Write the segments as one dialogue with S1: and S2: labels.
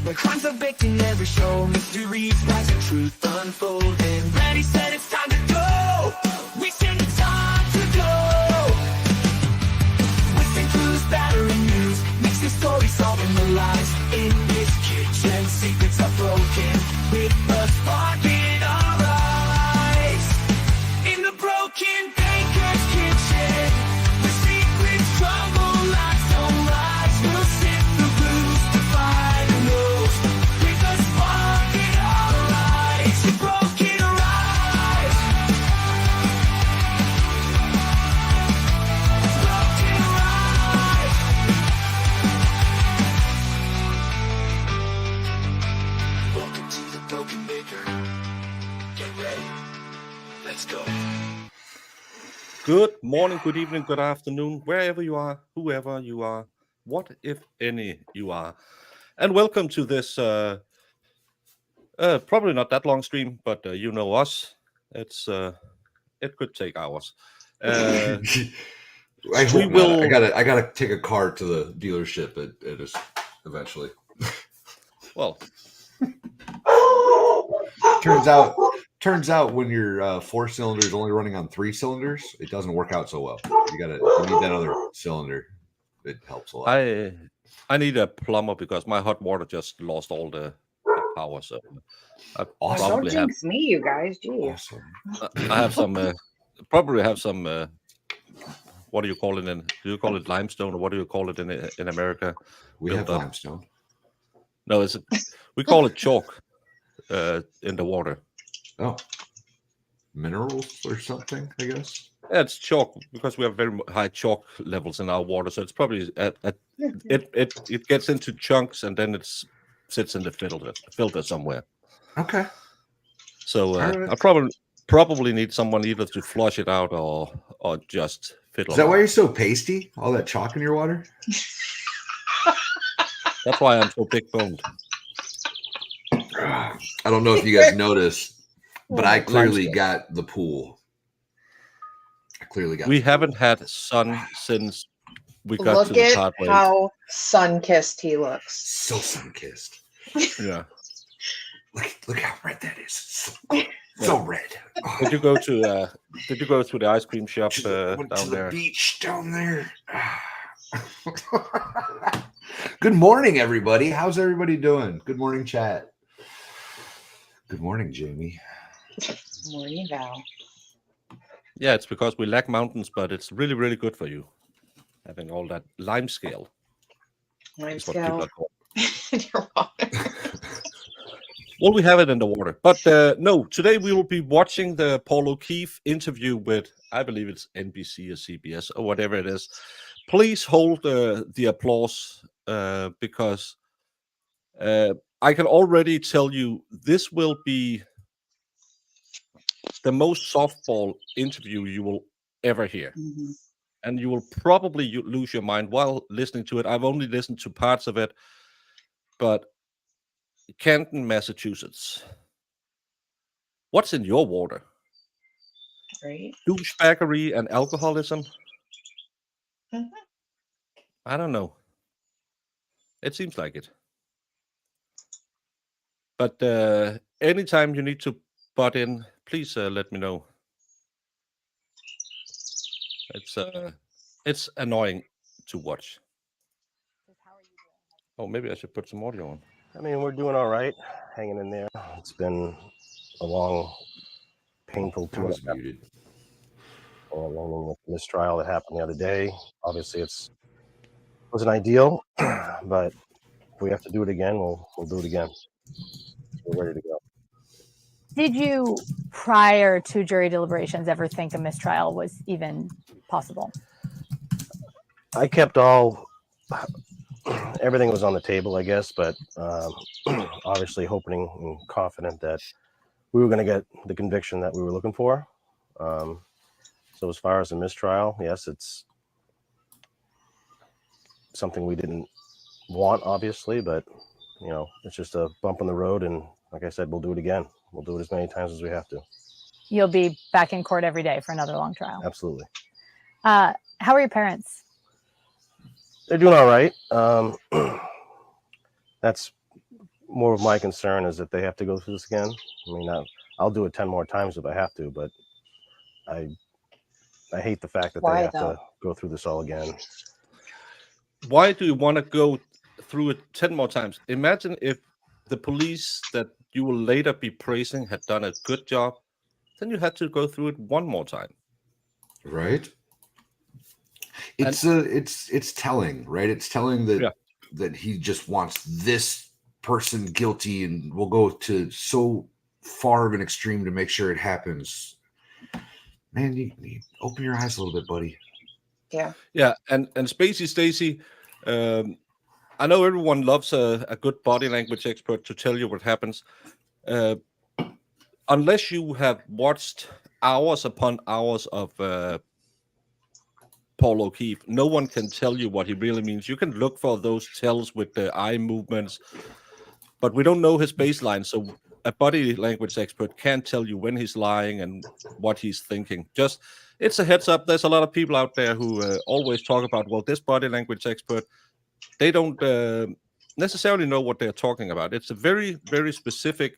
S1: where crimes are baked in every show, mysteries rise and truth unfolding. Ready, set, it's time to go. We stand the time to go. Whipping clues, battering news, mixing stories, solving the lies. In this kitchen, secrets are broken with a spark in our eyes. In the broken baker's kitchen, the secrets crumble like sunrise. We'll sift the clues to find the rules with a spark in our eyes. In broken rise, broken rise. Welcome to the broken baker. Get ready. Let's go.
S2: Good morning, good evening, good afternoon, wherever you are, whoever you are, what if any you are. And welcome to this, probably not that long stream, but you know us. It could take hours.
S3: I hope
S2: we
S3: not.
S2: will-
S3: I gotta take a car to the dealership at us eventually.
S2: Well,
S3: Turns out when your 4 cylinders only running on 3 cylinders, it doesn't work out so well. You need that other cylinder. It helps a lot.
S2: I need a plumber because my hot water just lost all the power. So I
S3: Awesome.
S4: Don't
S2: probably have
S4: jinx me, you guys. Gee.
S3: Awesome.
S2: I have some probably have some what do you call it in? Do you call it limestone or what do you call it in America?
S3: We
S2: Built
S3: have
S2: up.
S3: limestone.
S2: No, we call it chalk in the water.
S3: Oh, minerals or something, I guess.
S2: Yeah, it's chalk because we have very high chalk levels in our water, so it's probably it gets into chunks and then it sits in the filter somewhere.
S3: Okay.
S2: So
S3: Alright.
S2: I probably need someone either to flush it out or just fiddle.
S3: Is that why you're so pasty? All that chalk in your water?
S2: That's why I'm so big boned.
S3: I don't know if you guys noticed, but I clearly
S2: Limestone.
S3: got the pool.
S2: We haven't had sun since we got
S4: Look
S2: to the
S4: at
S2: part where
S4: how sun-kissed he looks.
S3: So sun-kissed.
S2: yeah.
S3: Look how red that is. So red. Oh,
S2: Did you go to the ice cream shop
S3: went
S2: down
S3: to
S2: there?
S3: the beach down there. Good morning, everybody. How's everybody doing? Good morning, chat. Good morning, Jamie.
S4: Morning, Val.
S2: Yeah, it's because we lack mountains, but it's really, really good for you. Having all that lime scale is what people are called.
S4: You're welcome.
S2: Well, we have it in the water. But no, today we will be watching the Paul O'Keefe interview with, I believe it's NBC or CBS or whatever it is. Please hold the applause because I can already tell you this will be the most softball interview you will ever hear.
S4: Mhm.
S2: And you will probably lose your mind while listening to it. I've only listened to parts of it, but Canton, Massachusetts. What's in your water?
S4: Right?
S2: Douchebaggery and alcoholism?
S4: Mhm.
S2: I don't know. It seems like it. But anytime you need to butt in, please let me know. It's annoying to watch. Oh, maybe I should put some audio on.
S5: I mean, we're doing all right, hanging in there. It's been a long, painful
S3: I was muted.
S5: along with the mistrial that happened the other day. Obviously, it wasn't ideal, but if we have to do it again, we'll do it again. We're ready to go.
S6: Did you, prior to jury deliberations, ever think a mistrial was even possible?
S5: I kept everything was on the table, I guess, but obviously hoping and confident that we were going to get the conviction that we were looking for. So as far as a mistrial, yes, it's something we didn't want, obviously, but it's just a bump in the road. And like I said, we'll do it again. We'll do it as many times as we have to.
S6: You'll be back in court every day for another long trial.
S5: Absolutely.
S6: How are your parents?
S5: They're doing all right. That's more of my concern is that they have to go through this again. I mean, I'll do it 10 more times if I have to, but I hate the fact that they
S4: Why,
S5: have
S4: though?
S5: to go through this all again.
S2: Why do you want to go through it 10 more times? Imagine if the police that you will later be praising had done a good job, then you had to go through it one more time.
S3: Right. It's telling, right? It's telling that that he just wants this person guilty and will go to so far of an extreme to make sure it happens. Man, you open your eyes a little bit, buddy.
S4: Yeah.
S2: Yeah, and Spacey Stacy, I know everyone loves a good body language expert to tell you what happens. Unless you have watched hours upon hours of Paul O'Keefe, no one can tell you what he really means. You can look for those tells with the eye movements, but we don't know his baseline. So a body language expert can't tell you when he's lying and what he's thinking. Just, it's a heads up. There's a lot of people out there who always talk about, well, this body language expert, they don't necessarily know what they're talking about. It's a very, very specific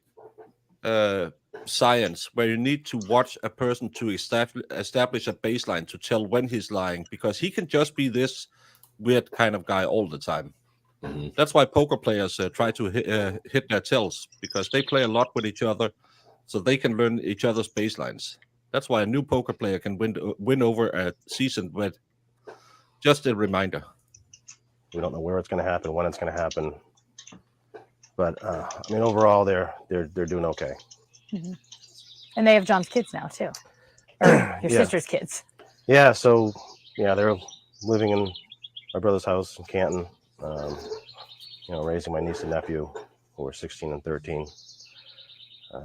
S2: science where you need to watch a person to establish a baseline to tell when he's lying, because he can just be this weird kind of guy all the time.
S3: Mm-hmm.
S2: That's why poker players try to hit their tells, because they play a lot with each other, so they can learn each other's baselines. That's why a new poker player can win over a seasoned vet. Just a reminder.
S5: We don't know where it's going to happen, when it's going to happen, but I mean, overall, they're doing okay.
S6: Mm-hmm. And they have John's kids now too, or your sister's kids.
S5: Yeah, so yeah, they're living in my brother's house in Canton. Raising my niece and nephew, who are 16 and 13. I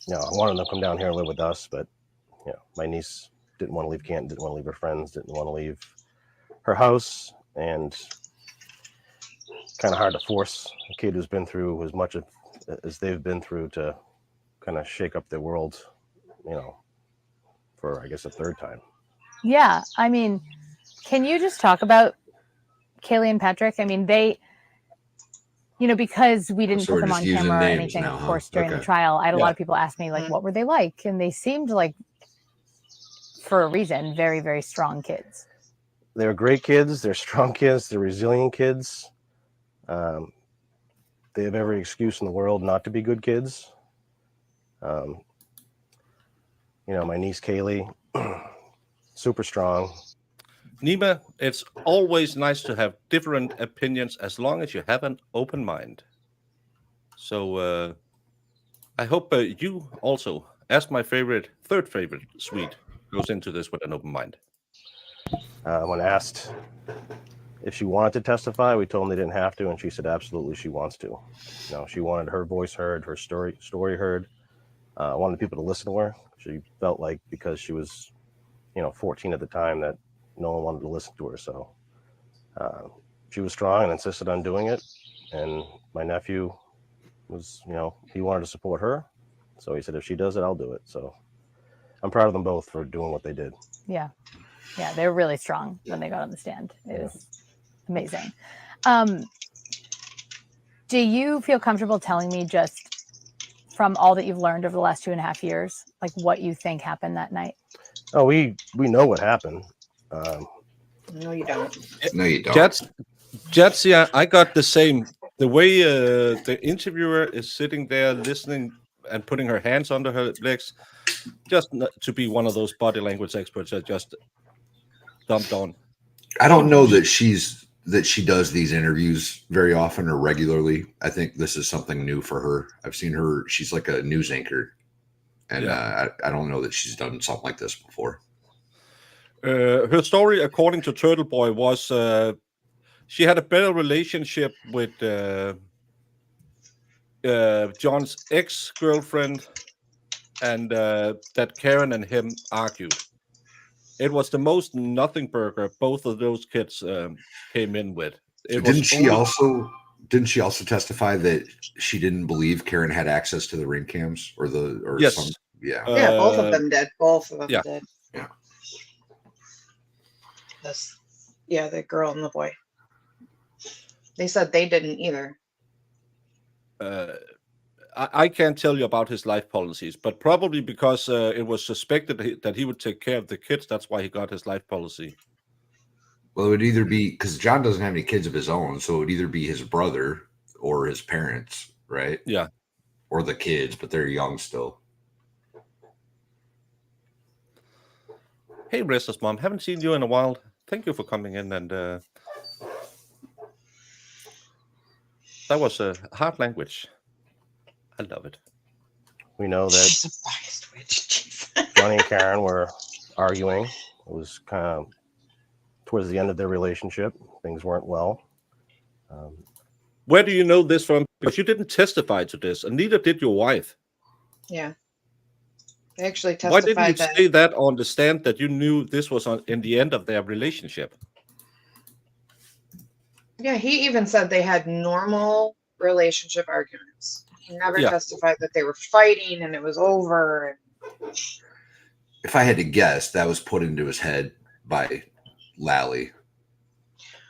S5: wanted them to come down here and live with us, but my niece didn't want to leave Canton, didn't want to leave her friends, didn't want to leave her house, and kind of hard to force a kid who's been through as much as they've been through to kind of shake up their world, for, I guess, a third time.
S6: Yeah. I mean, can you just talk about Kaylee and Patrick? I mean, they, because we didn't put them on camera or anything, of course, during the trial, I had a lot of people ask me, like, what were they like? And they seemed like, for a reason, very, very strong kids.
S5: They're great kids. They're strong kids. They're resilient kids. They have every excuse in the world not to be good kids. My niece Kaylee, super strong.
S2: Nima, it's always nice to have different opinions as long as you have an open mind. So I hope you also, as my third favorite Swede, goes into this with an open mind.
S5: When asked if she wanted to testify, we told them they didn't have to, and she said absolutely she wants to. She wanted her voice heard, her story heard. Wanted people to listen to her. She felt like because she was, 14 at the time, that no one wanted to listen to her. So she was strong and insisted on doing it. And my nephew was, he wanted to support her. So he said, if she does it, I'll do it. So I'm proud of them both for doing what they did.
S6: Yeah. Yeah. They're really strong when they got on the stand. It was amazing. Do you feel comfortable telling me, just from all that you've learned over the last 2.5 years, like what you think happened that night?
S5: Oh, we know what happened.
S4: No, you don't.
S3: No, you don't.
S2: Jets, yeah, I got the same. The way the interviewer is sitting there listening and putting her hands under her legs, just not to be one of those body language experts that just dumped on.
S3: I don't know that she does these interviews very often or regularly. I think this is something new for her. I've seen her. She's like a news anchor. And I don't know that she's done something like this before.
S2: Her story, according to Turtle Boy, was she had a better relationship with John's ex-girlfriend, and that Karen and him argued. It was the most nothing burger both of those kids came in with. Didn't she
S3: also testify that she didn't believe Karen had access to the ring cams
S2: yes.
S3: Some, yeah.
S4: Yeah, both of them did. Both of them did.
S3: Yeah.
S4: The girl and the boy. They said they didn't either.
S2: I can't tell you about his life policies, but probably because it was suspected that he would take care of the kids. That's why he got his life policy.
S3: Well, it would either be because John doesn't have any kids of his own, so it would either be his brother or his parents, right?
S2: Yeah.
S3: Or the kids, but they're young still.
S2: Hey, Restless Mom, haven't seen you in a while. Thank you for coming in, and that was a hard language. I love it.
S5: We know that
S4: She's a biased witch.
S5: Johnny and Karen were arguing. It was kind of towards the end of their relationship. Things weren't well.
S2: Where do you know this from? Because you didn't testify to this, and neither did your wife.
S4: Yeah. They actually testified.
S2: Why didn't you say that on the stand that you knew this was in the end of their relationship?
S4: Yeah, he even said they had normal relationship arguments. He never testified that they were fighting and it was over.
S3: If I had to guess, that was put into his head by Lally.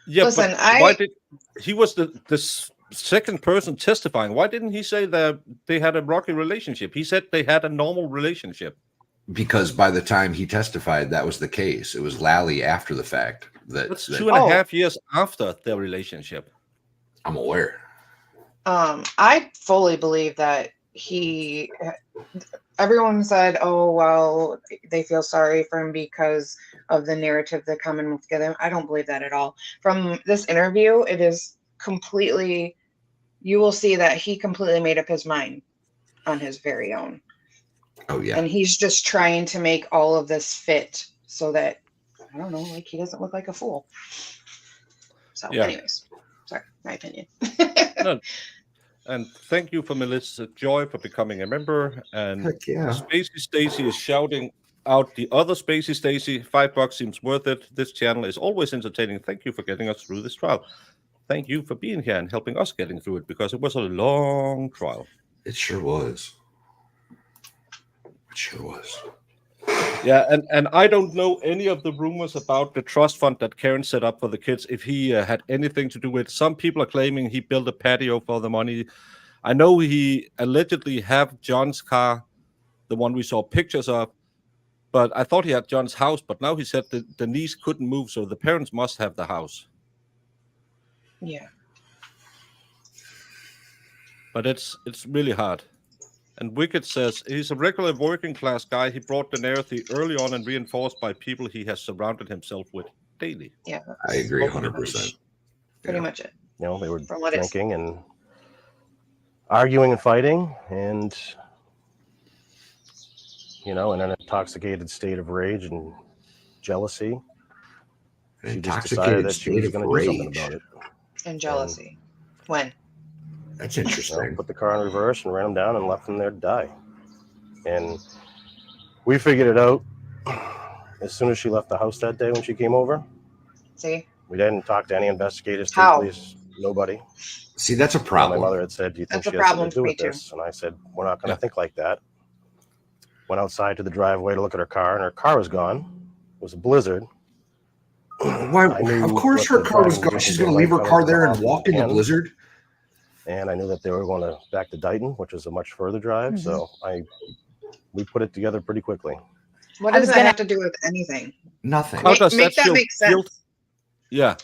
S2: Yeah,
S4: listen,
S2: he was the second person testifying? Why didn't he say that they had a rocky relationship? He said they had a normal relationship.
S3: Because by the time he testified, that was the case. It was Lally after the fact.
S2: That's 2.5 years after their relationship.
S3: I'm aware.
S4: I fully believe that everyone said, oh, well, they feel sorry for him because of the narrative the Commonwealth gave him. I don't believe that at all. From this interview, it is completely, you will see that he completely made up his mind on his very own.
S3: Oh, yeah.
S4: And he's just trying to make all of this fit so that, I don't know, like he doesn't look like a fool. So, anyways, sorry, my opinion.
S2: No. And thank you for Melissa Joy for becoming a member. And Spacey Stacy is shouting out the other Spacey Stacy. $5 seems worth it. This channel is always entertaining. Thank you for getting us through this trial. Thank you for being here and helping us getting through it because it was a long trial.
S3: It sure was. It sure was.
S2: Yeah, and I don't know any of the rumors about the trust fund that Karen set up for the kids, if he had anything to do with it. Some people are claiming he built a patio for the money. I know he allegedly have John's car, the one we saw pictures of, but I thought he had John's house, but now he said that the niece couldn't move, so the parents must have the house.
S4: Yeah.
S2: But it's really hard. And Wicked says, he's a regular working class guy. He brought the narrative early on and reinforced by people he has surrounded himself with daily.
S4: Yeah.
S3: I agree 100%.
S4: Pretty much it.
S5: You know, they were drinking and arguing and fighting and, you know, in an intoxicated state of rage and jealousy. She just decided that she was going to do something about it.
S4: And jealousy. When?
S3: That's interesting.
S5: You know, put the car in reverse and ran him down and left him there to die. And we figured it out as soon as she left the house that day when she came over.
S4: See?
S5: We didn't talk to any investigators, police, nobody.
S3: See, that's a problem.
S5: My mother had said, do you think she has something to do with this? And I said, we're not going to think like that. Went outside to the driveway to look at her car, and her car was gone. It was a blizzard.
S3: Why? Of course her car was gone. She's going to leave her car there and walk in the blizzard?
S5: And I knew that they were going back to Dighton, which is a much further drive. Mm-hmm. So we put it together pretty quickly.
S4: What does that have to do with anything?
S3: Nothing.
S2: How does
S4: make that make sense?
S2: Guilt? Yeah.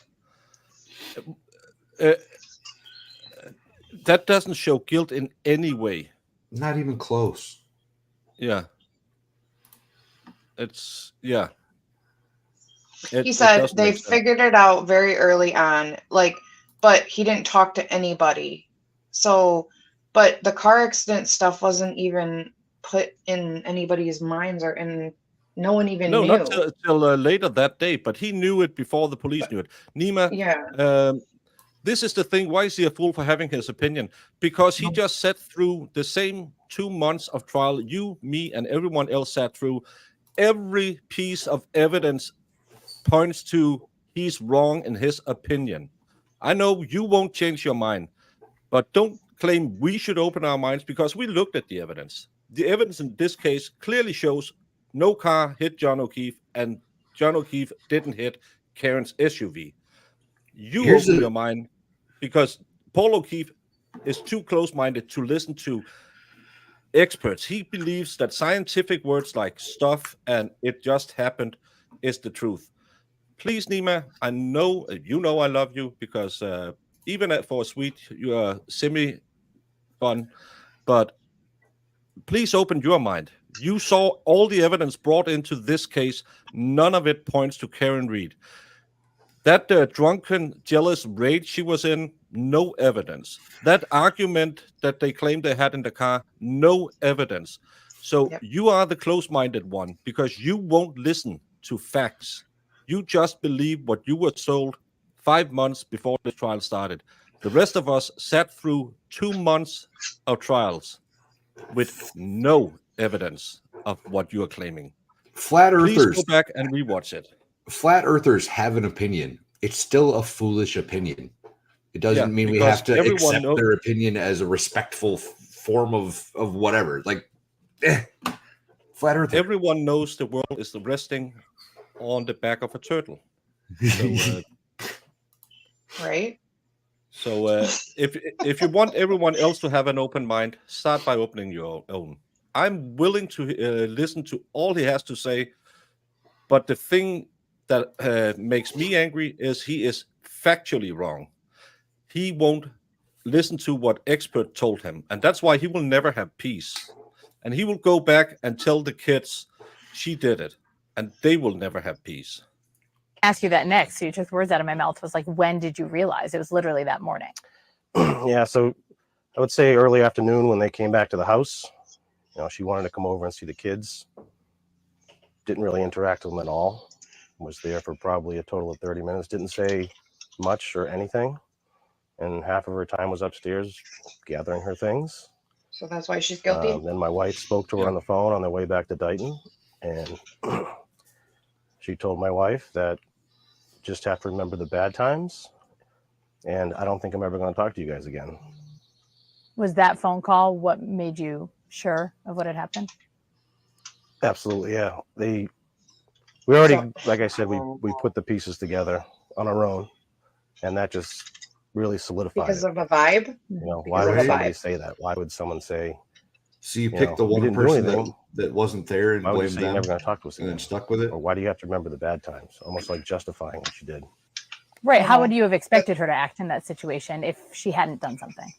S2: That doesn't show guilt in any way.
S3: Not even close.
S2: Yeah. It's, yeah.
S4: He said they figured it out very early on, but he didn't talk to anybody. So, but the car accident stuff wasn't even put in anybody's minds no one even knew.
S2: No, not till later that day, but he knew it before the police knew it. Nima, this is the thing. Why is he a fool for having his opinion? Because he just sat through the same 2 months of trial you, me, and everyone else sat through. Every piece of evidence points to he's wrong in his opinion. I know you won't change your mind, but don't claim we should open our minds because we looked at the evidence. The evidence in this case clearly shows no car hit John O'Keefe and John O'Keefe didn't hit Karen's SUV. You open your mind because Paul O'Keefe is too close-minded to listen to experts. He believes that scientific words like stuff and it just happened is the truth. Please, Nima, I know I love you because even for a sweet, you are semi-fun, but please open your mind. You saw all the evidence brought into this case. None of it points to Karen Reed. That drunken, jealous rage she was in, no evidence. That argument that they claimed they had in the car, no evidence. So you are the close-minded one because you won't listen to facts. You just believe what you were told 5 months before the trial started. The rest of us sat through 2 months of trials with no evidence of what you are claiming.
S3: Flat earthers,
S2: please go back and rewatch it.
S3: Flat earthers have an opinion. It's still a foolish opinion. It doesn't mean we have to accept their opinion as a respectful form of whatever. Like, flat earth.
S2: Everyone knows the world is resting on the back of a turtle. So,
S4: right.
S2: So if you want everyone else to have an open mind, start by opening your own. I'm willing to listen to all he has to say, but the thing that makes me angry is he is factually wrong. He won't listen to what expert told him, and that's why he will never have peace. And he will go back and tell the kids she did it, and they will never have peace.
S6: Ask you that next. So you took the words out of my mouth. It was like, when did you realize? It was literally that morning.
S5: Yeah, so I would say early afternoon when they came back to the house. You know, she wanted to come over and see the kids. Didn't really interact with them at all. Was there for probably a total of 30 minutes. Didn't say much or anything. And half of her time was upstairs gathering her things.
S4: So that's why she's guilty.
S5: Then my wife spoke to her on the phone on their way back to Dighton. And she told my wife that just have to remember the bad times. And I don't think I'm ever going to talk to you guys again.
S6: Was that phone call what made you sure of what had happened?
S5: Absolutely, yeah. We already, like I said, we put the pieces together on our own, and that just really solidified
S4: because of a vibe.
S5: You know, why would somebody say that? Why would someone say?
S3: So you picked the one person that wasn't there and blamed them.
S5: You're never going to talk to us
S3: and then stuck with it.
S5: Or why do you have to remember the bad times? Almost like justifying what you did.
S6: Right. How would you have expected her to act in that situation if she hadn't done something?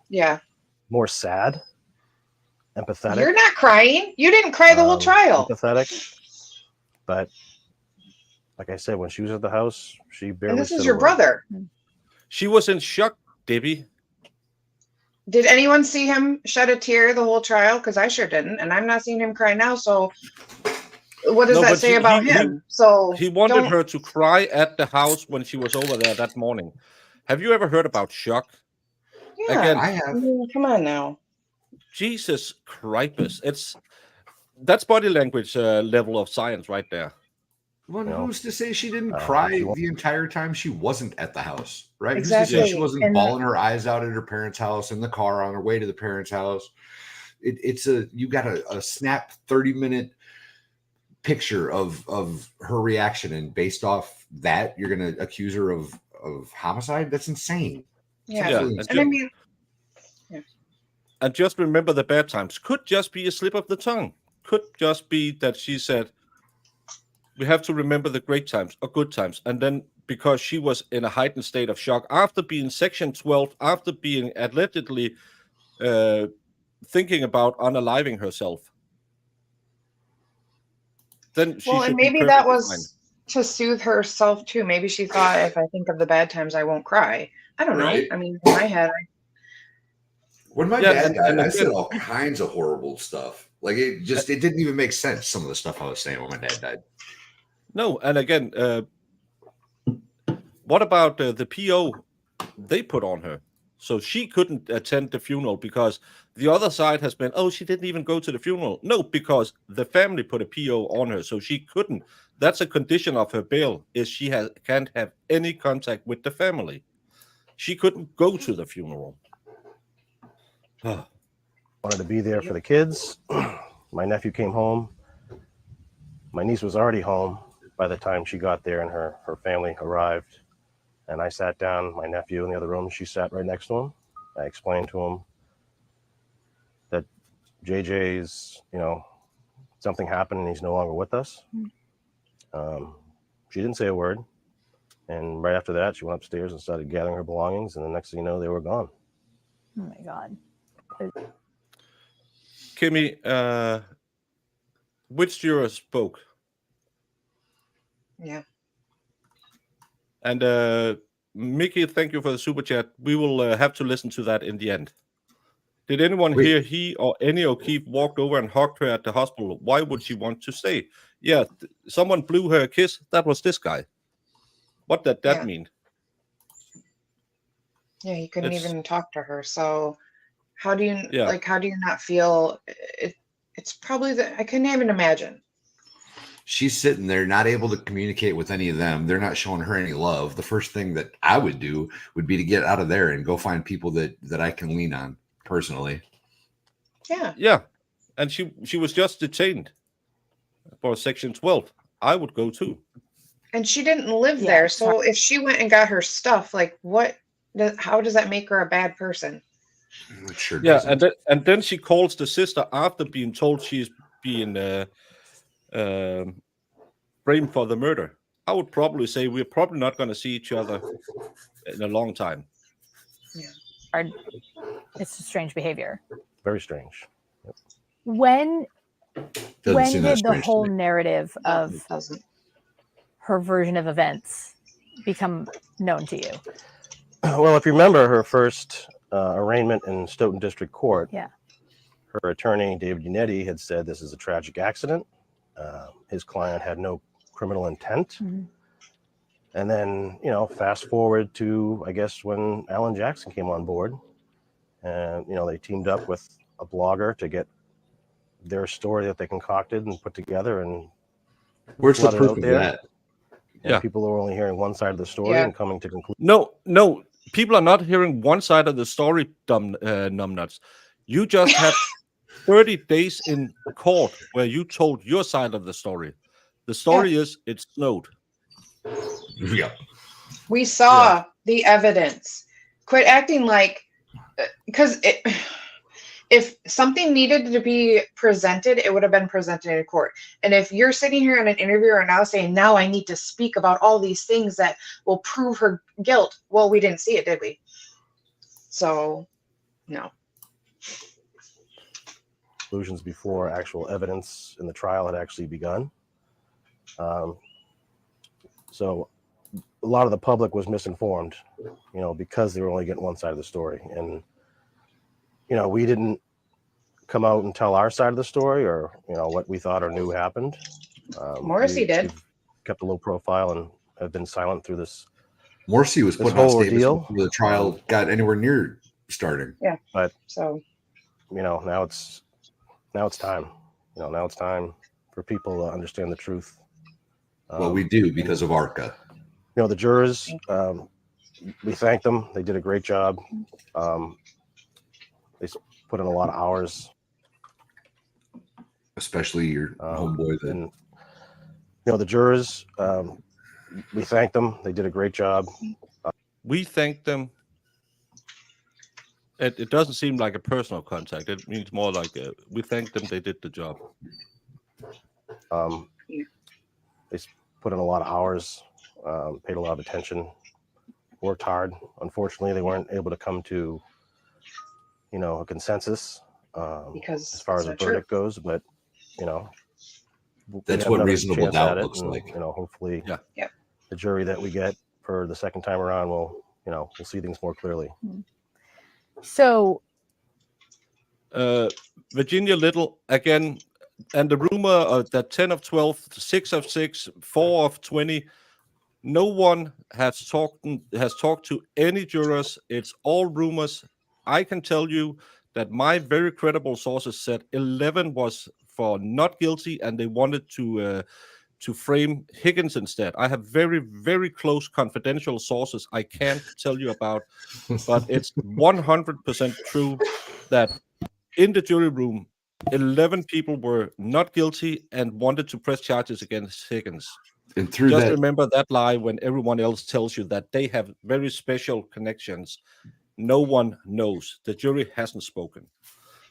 S4: Yeah.
S5: More sad, empathetic.
S4: You're not crying. You didn't cry the whole trial.
S5: Empathetic. But like I said, when she was at the house, she barely.
S4: And this is your brother.
S2: She was in shock, Debbie.
S4: Did anyone see him shed a tear the whole trial? Because I sure didn't, and I'm not seeing him cry now. So, what does that say about him? So
S2: he wanted her to cry at the house when she was over there that morning. Have you ever heard about shock?
S4: Yeah, again, I have. I mean, come on now.
S2: Jesus Christ! That's body language level of science right there.
S3: Well, who's to say she didn't cry the entire time she wasn't at the house, right?
S4: Exactly.
S3: Who's to say she wasn't bawling her eyes out at her parents' house, in the car on her way to the parents' house? You got a snap 30-minute picture of her reaction, and based off that, you're going to accuse her of homicide? That's insane.
S4: Yeah. And I mean,
S2: and just remember the bad times. Could just be a slip of the tongue. Could just be that she said, we have to remember the great times or good times. And then because she was in a heightened state of shock after being Section 12, after being allegedly thinking about unaliving herself. Then she
S4: and maybe that was to soothe herself too. Maybe she thought, if I think of the bad times, I won't cry. I don't know. I mean, in my head,
S3: when my dad died, I said all kinds of horrible stuff. Like it didn't even make sense. Some of the stuff I was saying when my dad died.
S2: No, and again, what about the PO they put on her? So she couldn't attend the funeral because the other side has been, she didn't even go to the funeral. No, because the family put a PO on her, so she couldn't. That's a condition of her bail, is she can't have any contact with the family. She couldn't go to the funeral.
S5: Wanted to be there for the kids. My nephew came home. My niece was already home by the time she got there and her family arrived. And I sat down, my nephew in the other room, she sat right next to him. I explained to him that JJ's, something happened and he's no longer with us. She didn't say a word. And right after that, she went upstairs and started gathering her belongings. And the next thing you know, they were gone.
S6: Oh my God.
S2: Kimmy, which juror spoke?
S4: Yeah.
S2: And Mickey, thank you for the super chat. We will have to listen to that in the end. Did anyone hear he or any O'Keefe walked over and hugged her at the hospital? Why would she want to stay? Yeah, someone blew her a kiss. That was this guy. What did that mean?
S4: Yeah, he couldn't even talk to her. So how do you how do you not feel it's probably I couldn't even imagine.
S3: She's sitting there not able to communicate with any of them. They're not showing her any love. The first thing that I would do would be to get out of there and go find people that I can lean on personally.
S4: Yeah.
S2: Yeah. And she was just detained for Section 12. I would go too.
S4: And she didn't live there. So if she went and got her stuff, like how does that make her a bad person?
S3: It sure
S2: doesn't. And then she calls the sister after being told she's being framed for the murder. I would probably say we're probably not going to see each other in a long time.
S6: Yeah. It's strange behavior.
S5: Very strange. Yep.
S6: When did the whole narrative of her version of events become known to you?
S5: Well, if you remember her first arraignment in Stoughton District Court, her attorney, David Unetti, had said this is a tragic accident. His client had no criminal intent. Mm-hmm. And then, fast forward to, I guess, when Alan Jackson came on board. And, they teamed up with a blogger to get their story that they concocted and put together. And
S3: where's the proof of that?
S5: And people are only hearing one side of the story and coming to conclusion.
S2: No, people are not hearing one side of the story, numbnuts. You just had 30 days in court where you told your side of the story. The story is it snowed.
S3: Yeah.
S4: We saw the evidence. Quit acting like, because if something needed to be presented, it would have been presented in court. And if you're sitting here in an interview right now saying, now I need to speak about all these things that will prove her guilt. Well, we didn't see it, did we? So, no.
S5: Conclusions before actual evidence in the trial had actually begun. So a lot of the public was misinformed, because they were only getting one side of the story. And, we didn't come out and tell our side of the story or, what we thought or knew happened.
S4: Morrissey did.
S5: Kept a low profile and have been silent through this.
S3: Morrissey was put on statements before the trial got anywhere near starting.
S4: Yeah.
S5: But,
S4: so,
S5: now it's time. Now it's time for people to understand the truth.
S3: Well, we do because of ARCA.
S5: The jurors, we thank them. They did a great job. They put in a lot of hours.
S3: Especially your homeboy.
S5: And, the jurors, we thank them. They did a great job.
S2: We thank them. It doesn't seem like a personal contact. It means more like we thank them. They did the job.
S5: They put in a lot of hours, paid a lot of attention, worked hard. Unfortunately, they weren't able to come to, a consensus
S4: because
S5: as far as the verdict goes. But,
S3: that's what reasonable doubt looks like.
S5: Hopefully, the jury that we get for the second time around will, we'll see things more clearly.
S6: So,
S2: Virginia Little again. And the rumor that 10 of 12, 6 of 6, 4 of 20, no one has talked to any jurors. It's all rumors. I can tell you that my very credible sources said 11 was for not guilty, and they wanted to frame Higgins instead. I have very, very close confidential sources I can't tell you about, but it's 100% true that in the jury room, 11 people were not guilty and wanted to press charges against Higgins.
S3: And through
S2: just
S3: that,
S2: remember that lie when everyone else tells you that they have very special connections. No one knows. The jury hasn't spoken.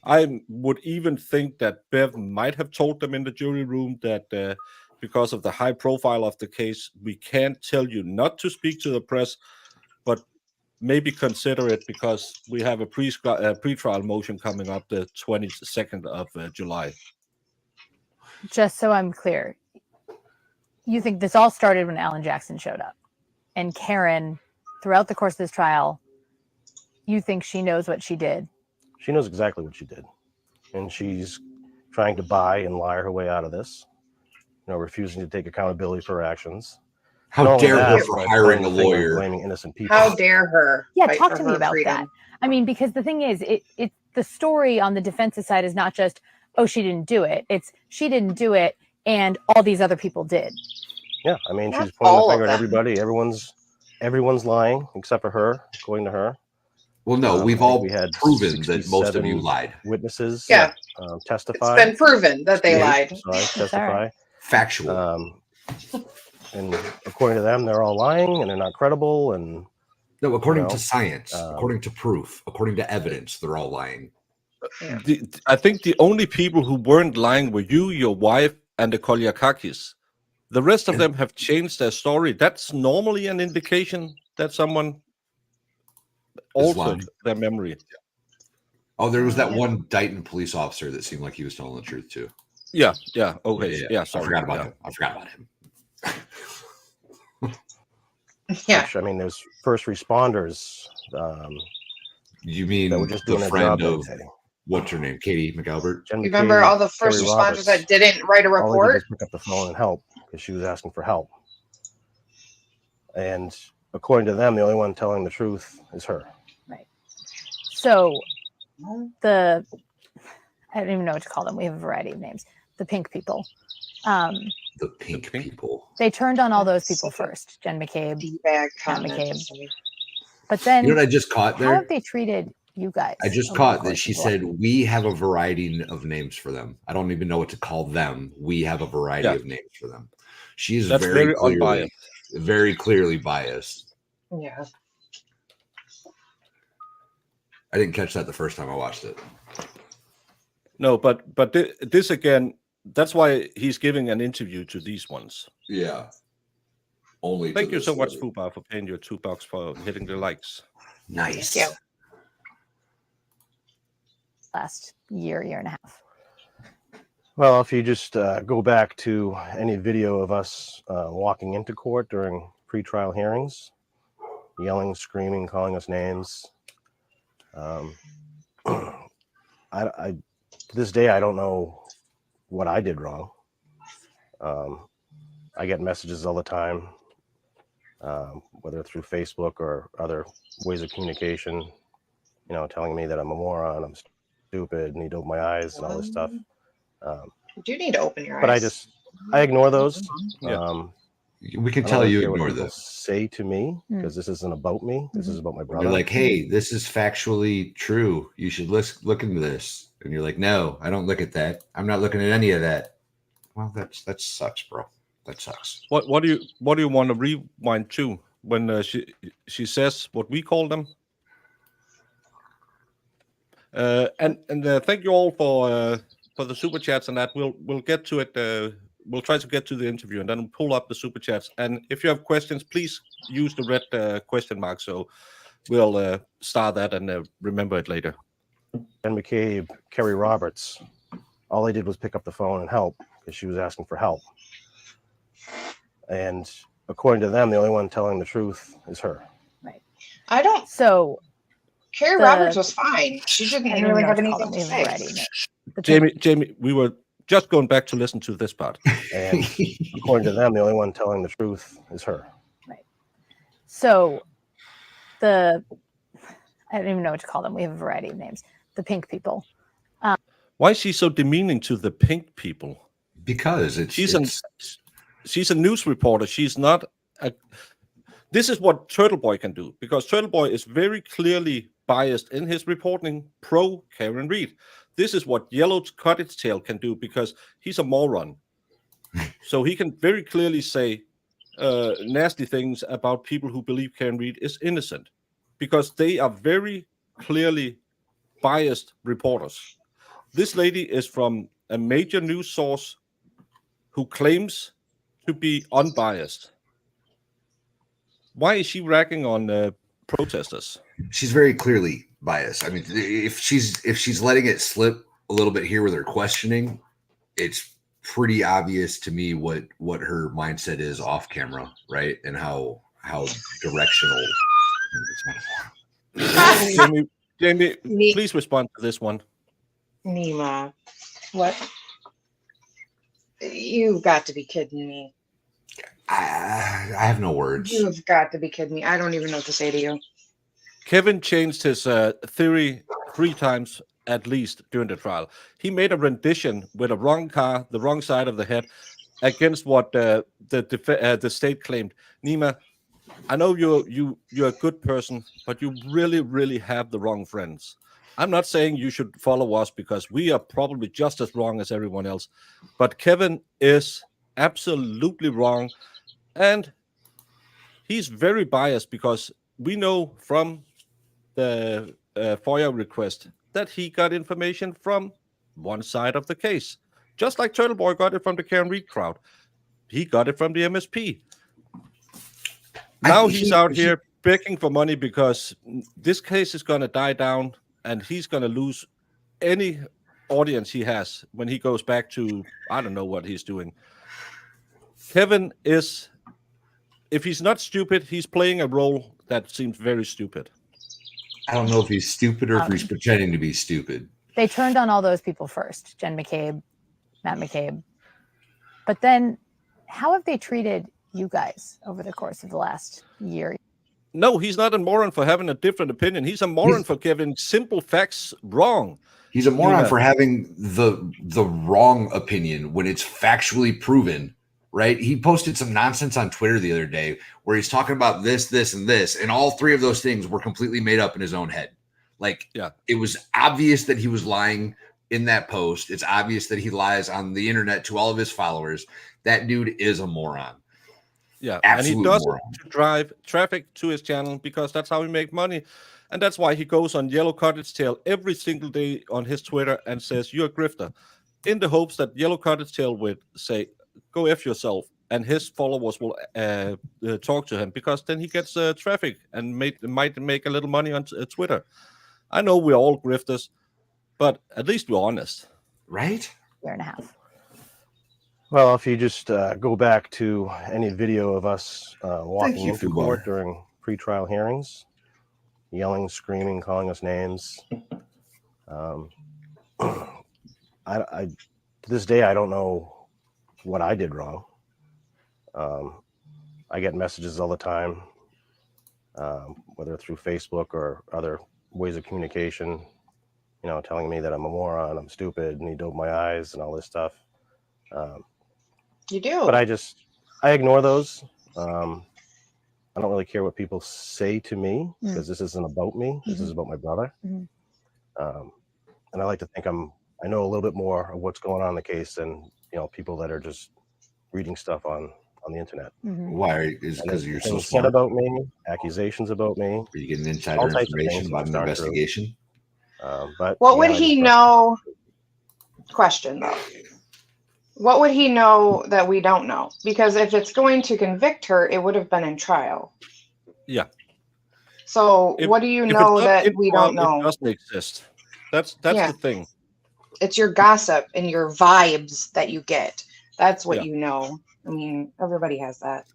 S2: I would even think that Bev might have told them in the jury room that because of the high profile of the case, we can't tell you not to speak to the press, but maybe consider it because we have a pre-trial motion coming up the 22nd of July.
S6: Just so I'm clear, you think this all started when Alan Jackson showed up, and Karen, throughout the course of this trial, you think she knows what she did?
S5: She knows exactly what she did, and she's trying to buy and lie her way out of this. Refusing to take accountability for her actions.
S3: How dare her for hiring a lawyer?
S5: Blaming innocent people.
S4: How dare her?
S6: Yeah, talk to me about that. I mean, because the thing is, it the story on the defense's side is not just, oh, she didn't do it. It's she didn't do it, and all these other people did.
S5: Yeah, I mean, she's pointing the finger at everybody. Everyone's lying except for her, according to her.
S3: Well, no, we had proven that most of you lied.
S5: Witnesses, testify.
S4: It's been proven that they lied.
S5: Sorry, testify.
S3: Factual.
S5: And according to them, they're all lying and they're not credible. And
S3: no, according to science, according to proof, according to evidence, they're all lying.
S4: Yeah.
S2: I think the only people who weren't lying were you, your wife, and the Kolyakakis. The rest of them have changed their story. That's normally an indication that someone altered their memory.
S3: Oh, there was that one Dighton police officer that seemed like he was telling the truth too.
S2: Yeah. Okay. Yeah. Sorry.
S3: I forgot about him.
S4: Yeah.
S5: Which, I mean, there's first responders.
S3: You mean
S5: that were just
S3: the
S5: doing
S3: friend of what's her name, Katie McAlbert?
S4: You remember all the first responders that didn't write a report?
S5: All they did was pick up the phone and help because she was asking for help. And according to them, the only one telling the truth is her.
S6: Right. So I don't even know what to call them. We have a variety of names. The pink people.
S3: The pink people.
S6: They turned on all those people first. Jen McCabe, Matt McCabe. But then,
S3: you know what I just caught there?
S6: How have they treated you guys?
S3: I just caught that she said we have a variety of names for them. I don't even know what to call them. We have a variety of names for them. She's very clearly biased.
S4: Yeah.
S3: I didn't catch that the first time I watched it.
S2: No, but this again, that's why he's giving an interview to these ones.
S3: Yeah. Only.
S2: Thank you so much, Fubar, for paying your $2 for hitting the likes.
S3: Nice.
S4: Yeah.
S6: Last year and a half.
S5: Well, if you just go back to any video of us walking into court during pretrial hearings, yelling, screaming, calling us names. I to this day, I don't know what I did wrong. I get messages all the time, whether through Facebook or other ways of communication, telling me that I'm a moron, I'm stupid, need to open my eyes and all this stuff.
S4: You do need to open your eyes.
S5: But I ignore those.
S2: Yeah.
S3: We can tell you ignore this.
S5: Say to me, because this isn't about me. This is about my brother.
S3: You're like, hey, this is factually true. You should look into this. And you're like, no, I don't look at that. I'm not looking at any of that. Well, that sucks, bro. That sucks.
S2: What do you want to rewind to when she says what we call them? And thank you all for the super chats and that. We'll get to it. We'll try to get to the interview and then pull up the super chats. And if you have questions, please use the red question mark. So we'll start that and remember it later.
S5: Jen McCabe, Kerry Roberts, all they did was pick up the phone and help because she was asking for help. And according to them, the only one telling the truth is her.
S6: Right.
S4: I don't.
S6: So
S4: Carrie Roberts was fine. She didn't really have anything to say.
S2: Jamie, we were just going back to listen to this part.
S5: And according to them, the only one telling the truth is her.
S6: Right. So I don't even know what to call them. We have a variety of names. The pink people.
S2: Why is she so demeaning to the pink people?
S3: Because
S2: she's a news reporter. She's not a. This is what Turtle Boy can do, because Turtle Boy is very clearly biased in his reporting pro Karen Reed. This is what Yellow Cottage Tail can do because he's a moron. So he can very clearly say nasty things about people who believe Karen Read is innocent, because they are very clearly biased reporters. This lady is from a major news source who claims to be unbiased. Why is she ragging on protesters?
S3: She's very clearly biased. I mean, if she's letting it slip a little bit here with her questioning, it's pretty obvious to me what her mindset is off camera, right? And how directional.
S2: Jamie, please respond to this one.
S4: Nima, what? You've got to be kidding me.
S3: I have no words.
S4: You've got to be kidding me. I don't even know what to say to you.
S2: Kevin changed his theory 3 times at least during the trial. He made a rendition with a wrong car, the wrong side of the head, against what the state claimed. Nima, I know you're a good person, but you really, really have the wrong friends. I'm not saying you should follow us because we are probably just as wrong as everyone else, but Kevin is absolutely wrong, and he's very biased because we know from the FOIA request that he got information from one side of the case, just like Turtle Boy got it from the Karen Read crowd. He got it from the MSP. Now he's out here begging for money because this case is going to die down, and he's going to lose any audience he has when he goes back to, I don't know what he's doing. Kevin is, if he's not stupid, he's playing a role that seems very stupid.
S3: I don't know if he's stupid or if he's pretending to be stupid.
S6: They turned on all those people first, Jen McCabe, Matt McCabe. But then how have they treated you guys over the course of the last year?
S2: No, he's not a moron for having a different opinion. He's a moron for giving simple facts wrong.
S3: He's a moron for having the wrong opinion when it's factually proven, right? He posted some nonsense on Twitter the other day where he's talking about this, this, and this, and all 3 of those things were completely made up in his own head. Like, it was obvious that he was lying in that post. It's obvious that he lies on the internet to all of his followers. That dude is a moron.
S2: Yeah,
S3: absolute
S2: and he does
S3: moron.
S2: it to drive traffic to his channel because that's how he makes money. And that's why he goes on Yellow Cottage Tail every single day on his Twitter and says, "You're a grifter," in the hopes that Yellow Cottage Tail would say, "Go F yourself," and his followers will talk to him because then he gets traffic and might make a little money on Twitter. I know we're all grifters, but at least we're honest.
S3: Right?
S6: Year and a half.
S5: Well, if you just go back to any video of us walking into court during pretrial hearings, yelling, screaming, calling us names, I to this day, I don't know what I did wrong. I get messages all the time, whether through Facebook or other ways of communication, telling me that I'm a moron, I'm stupid, need to open my eyes and all this stuff.
S4: You do.
S5: But I ignore those. I don't really care what people say to me because this isn't about me. This is about my brother. And I like to think I know a little bit more of what's going on in the case than, people that are just reading stuff on the internet.
S3: Why? Is because you're so
S5: things
S3: smart?
S5: said about me, accusations about me.
S3: Are you getting insider
S5: all types of
S3: information
S5: things
S3: about an
S5: that aren't
S3: investigation?
S5: But
S4: what would he know? Question though. What would he know that we don't know? Because if it's going to convict her, it would have been in trial.
S2: Yeah.
S4: So what do you know that we don't know?
S2: It doesn't exist. That's the thing.
S4: It's your gossip and your vibes that you get. That's what you know. I mean, everybody has that.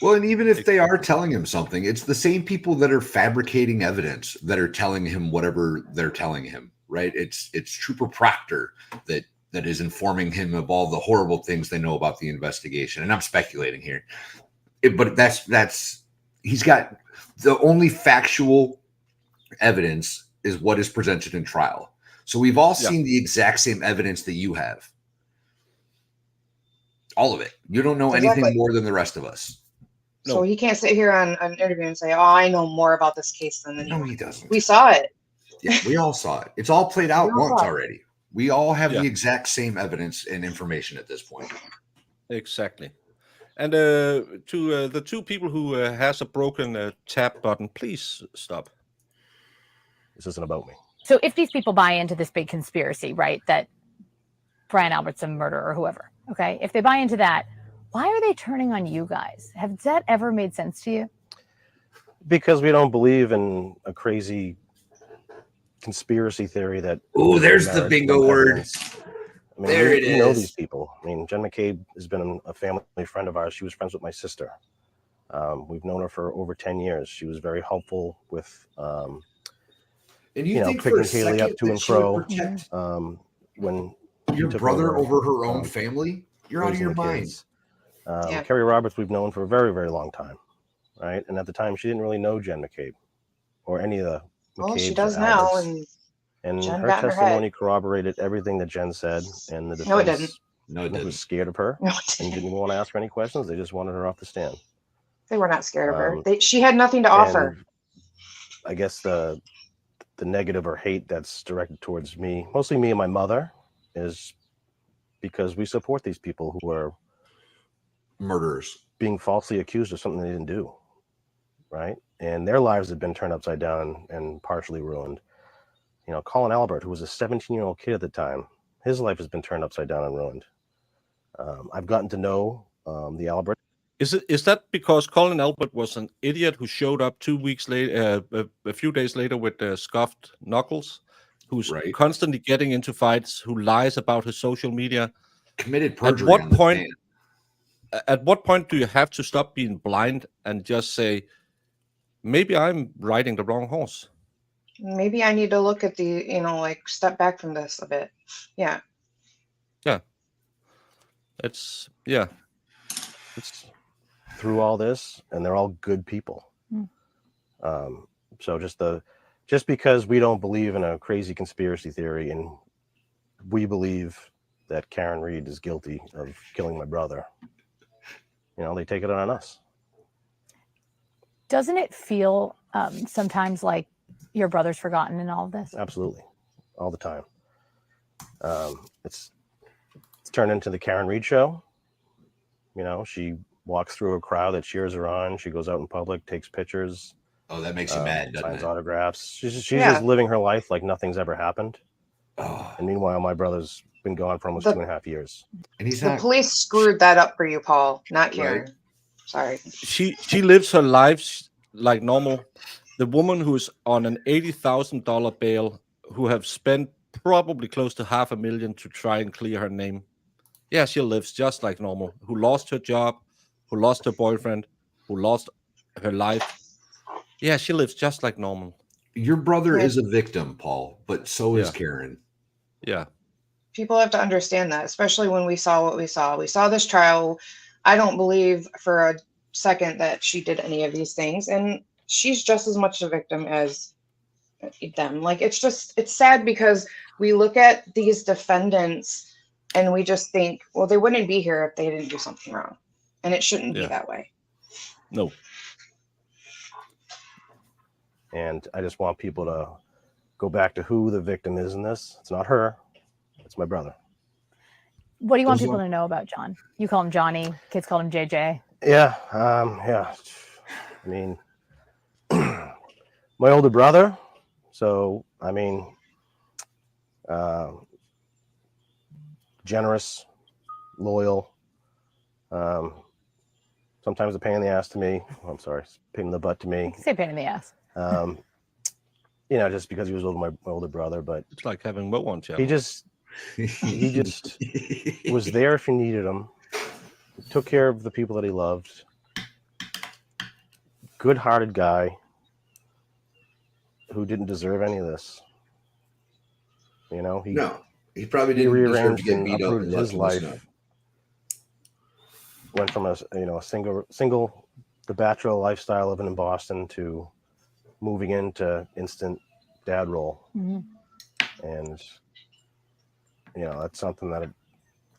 S3: Well, and even if they are telling him something, it's the same people that are fabricating evidence that are telling him whatever they're telling him, right? It's Trooper Proctor that is informing him of all the horrible things they know about the investigation. And I'm speculating here, but that's he's got the only factual evidence is what is presented in trial. So we've all seen the exact same evidence that you have. All of it. You don't know anything more than the rest of us.
S4: No. So he can't sit here on an interview and say, "Oh, I know more about this case than anyone."
S3: No, he doesn't.
S4: We saw it.
S3: Yeah, we all saw it. It's all played out once already. We all have the exact same evidence and information at this point.
S2: Exactly. And to the two people who has a broken tap button, please stop.
S5: This isn't about me.
S6: So if these people buy into this big conspiracy, right, that Brian Albert's a murderer or whoever, okay, if they buy into that, why are they turning on you guys? Has that ever made sense to you?
S5: Because we don't believe in a crazy conspiracy theory that.
S3: Oh, there's the bingo word.
S5: I mean, we know these people. I mean, Jen McCabe has been a family friend of ours. She was friends with my sister. We've known her for over 10 years. She was very helpful with,
S3: and you
S5: know,
S3: think
S5: picking
S3: for a
S5: Kaylee
S3: second
S5: up to
S3: that
S5: and
S3: she would
S5: fro.
S3: protect
S5: When
S3: your brother over her own family? You're out of your mind.
S5: Kerry Roberts, we've known for a very, very long time, right? And at the time, she didn't really know Jen McCabe or any of the McCabes.
S4: Well, she does now,
S5: and
S4: Jen
S5: her
S4: got in her
S5: testimony
S4: head.
S5: corroborated everything that Jen said, and the defense
S4: No, it didn't.
S3: No, it didn't.
S5: was scared of her
S4: No, it
S5: and
S4: didn't.
S5: didn't even want to ask her any questions. They just wanted her off the stand.
S4: They were not scared of her. She had nothing to offer.
S5: I guess the negative or hate that's directed towards me, mostly me and my mother, is because we support these people who are
S3: murderers
S5: being falsely accused of something they didn't do, right? And their lives have been turned upside down and partially ruined. You know, Colin Albert, who was a 17-year-old kid at the time, his life has been turned upside down and ruined. I've gotten to know the Albert.
S2: Is that because Colin Albert was an idiot who showed up 2 weeks later, a few days later with scuffed knuckles, who's constantly getting into fights, who lies about his social media?
S3: Committed perjury.
S2: At what point do you have to stop being blind and just say, maybe I'm riding the wrong horse?
S4: Maybe I need to look at the, like step back from this a bit. Yeah.
S2: Yeah. It's
S5: through all this, and they're all good people. So just because we don't believe in a crazy conspiracy theory, and we believe that Karen Reed is guilty of killing my brother, they take it on us.
S6: Doesn't it feel sometimes like your brother's forgotten in all of this?
S5: Absolutely, all the time. It's turned into the Karen Reed show. She walks through a crowd that cheers her on. She goes out in public, takes pictures.
S3: Oh, that makes you mad, doesn't
S5: signs
S3: it?
S5: Autographs. She's just living her life like nothing's ever happened.
S3: Oh.
S5: And meanwhile, my brother's been gone for almost 2.5 years.
S3: And
S4: the police screwed that up for you, Paul, not Karen.
S3: Right.
S4: Sorry.
S2: She lives her life like normal. The woman who's on an $80,000 bail, who have spent probably close to $500,000 to try and clear her name. Yeah, she lives just like normal. Who lost her job, who lost her boyfriend, who lost her life. Yeah, she lives just like normal.
S3: Your brother is a victim, Paul, but so is Karen.
S2: Yeah.
S4: People have to understand that, especially when we saw what we saw. We saw this trial. I don't believe for a second that she did any of these things. And she's just as much a victim as them. Like, it's sad because we look at these defendants and we just think, well, they wouldn't be here if they didn't do something wrong. And it shouldn't be that way.
S2: No.
S5: And I just want people to go back to who the victim is in this. It's not her. It's my brother.
S6: What do you want people to know about John? You call him Johnny. Kids call him JJ.
S5: Yeah. Yeah. I mean, my older brother. So, I mean, generous, loyal, sometimes a pain in the ass to me. I'm sorry, pain in the butt to me.
S6: You can say pain in the ass.
S5: Just because he was my older brother, but
S2: it's like having what one child.
S5: He just was there if you needed him. Took care of the people that he loved. Good-hearted guy who didn't deserve any of this.
S3: He probably didn't deserve to get beat up
S5: and his life. Went from a single the bachelor lifestyle living in Boston to moving into instant dad role.
S6: Mm-hmm.
S5: And that's something that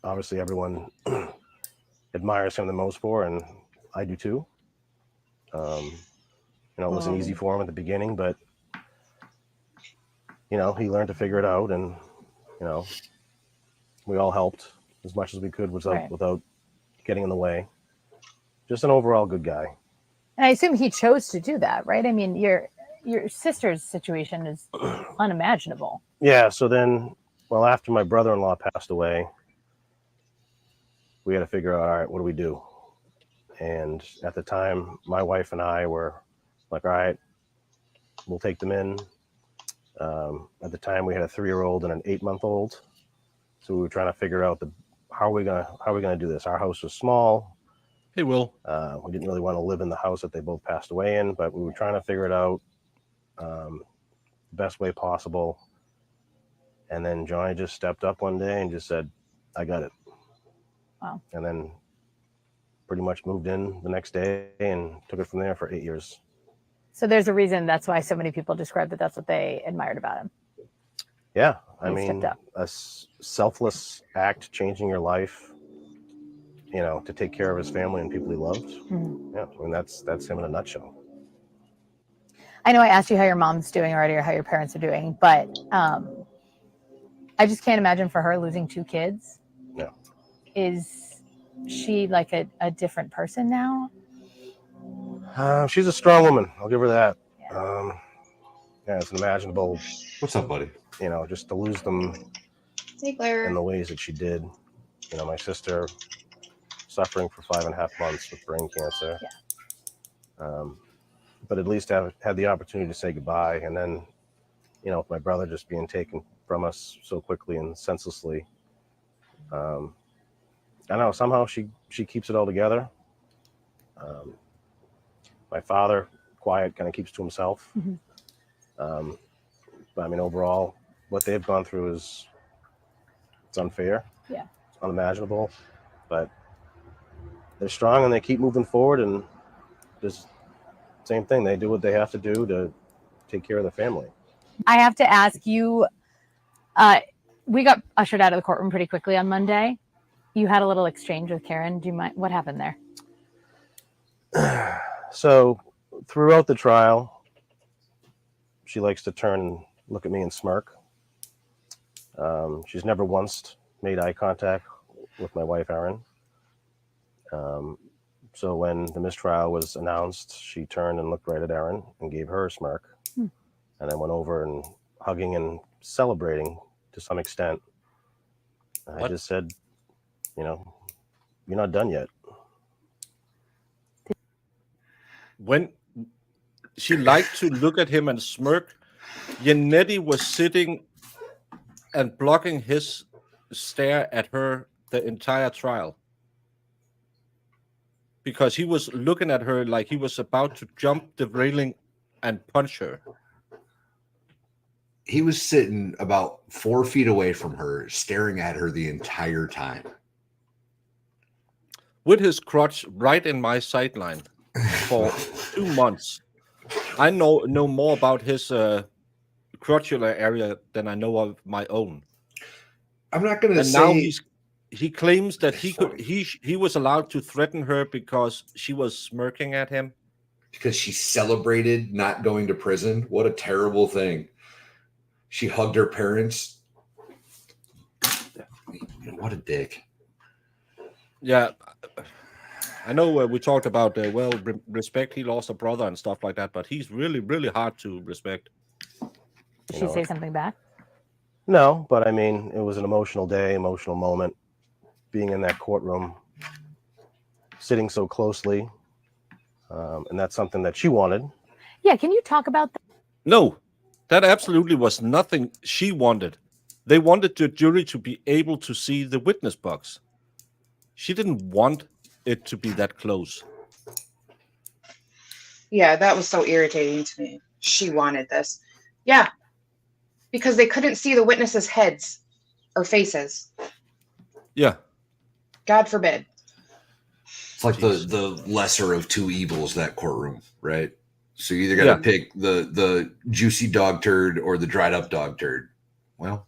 S5: obviously everyone admires him the most for, and I do too. It wasn't easy for him at the beginning, but he learned to figure it out, and we all helped as much as we could without getting in the way. Just an overall good guy.
S6: And I assume he chose to do that, right? I mean, your sister's situation is unimaginable.
S5: Yeah. So then, well, after my brother-in-law passed away, we had to figure out, all right, what do we do? And at the time, my wife and I were like, all right, we'll take them in. At the time, we had a 3-year-old and an 8-month-old. So we were trying to figure out how are we gonna do this? Our house was small.
S2: Hey, Will.
S5: We didn't really want to live in the house that they both passed away in, but we were trying to figure it out the best way possible. And then Johnny just stepped up one day and just said, I got it.
S6: Wow.
S5: And then pretty much moved in the next day and took it from there for 8 years.
S6: So there's a reason that's why so many people describe that that's what they admired about him.
S5: Yeah. I
S6: He
S5: mean,
S6: stepped up.
S5: a selfless act, changing your life, to take care of his family and people he loved.
S6: Mhm.
S5: Yeah. I mean, that's him in a nutshell.
S6: I know I asked you how your mom's doing already or how your parents are doing, but I just can't imagine for her losing 2 kids.
S5: Yeah.
S6: Is she like a different person now?
S5: She's a strong woman. I'll give her that.
S6: Yeah.
S5: Yeah, it's unimaginable,
S3: What's up, buddy?
S5: just to lose them
S4: Hey, Claire.
S5: in the ways that she did. My sister suffering for 5.5 months with brain cancer.
S6: Yeah.
S5: But at least had the opportunity to say goodbye. And then, with my brother just being taken from us so quickly and senselessly, I don't know, somehow she keeps it all together. My father, quiet, kind of keeps to himself.
S6: Mm-hmm.
S5: But I mean, overall, what they've gone through it's unfair.
S6: Yeah.
S5: It's unimaginable, but they're strong and they keep moving forward, and just same thing. They do what they have to do to take care of the family.
S6: I have to ask you, we got ushered out of the courtroom pretty quickly on Monday. You had a little exchange with Karen. Do you mind? What happened there?
S5: So throughout the trial, she likes to turn and look at me and smirk. She's never once made eye contact with my wife, Erin. So when the mistrial was announced, she turned and looked right at Erin and gave her a smirk, and then went over and hugging and celebrating to some extent. I just said, you're not done yet.
S2: When she liked to look at him and smirk, Yannetti was sitting and blocking his stare at her the entire trial, because he was looking at her like he was about to jump the railing and punch her.
S3: He was sitting about 4 feet away from her, staring at her the entire time,
S2: with his crotch right in my sideline for 2 months. I know more about his crotchular area than I know of my own.
S3: I'm not going to say.
S2: And now he claims that he was allowed to threaten her because she was smirking at him.
S3: Because she celebrated not going to prison. What a terrible thing. She hugged her parents. What a dick.
S2: Yeah. I know we talked about, respect. He lost a brother and stuff like that, but he's really, really hard to respect.
S6: Did she say something back?
S5: No, but I mean, it was an emotional day, emotional moment, being in that courtroom, sitting so closely. And that's something that she wanted.
S6: Yeah. Can you talk about that?
S2: No, that absolutely was nothing she wanted. They wanted the jury to be able to see the witness box. She didn't want it to be that close.
S4: Yeah, that was so irritating to me. She wanted this. Yeah, because they couldn't see the witnesses' heads or faces.
S2: Yeah.
S4: God forbid.
S3: It's like the lesser of two evils, that courtroom, right? So you either got to pick the juicy dog turd or the dried up dog turd. Well,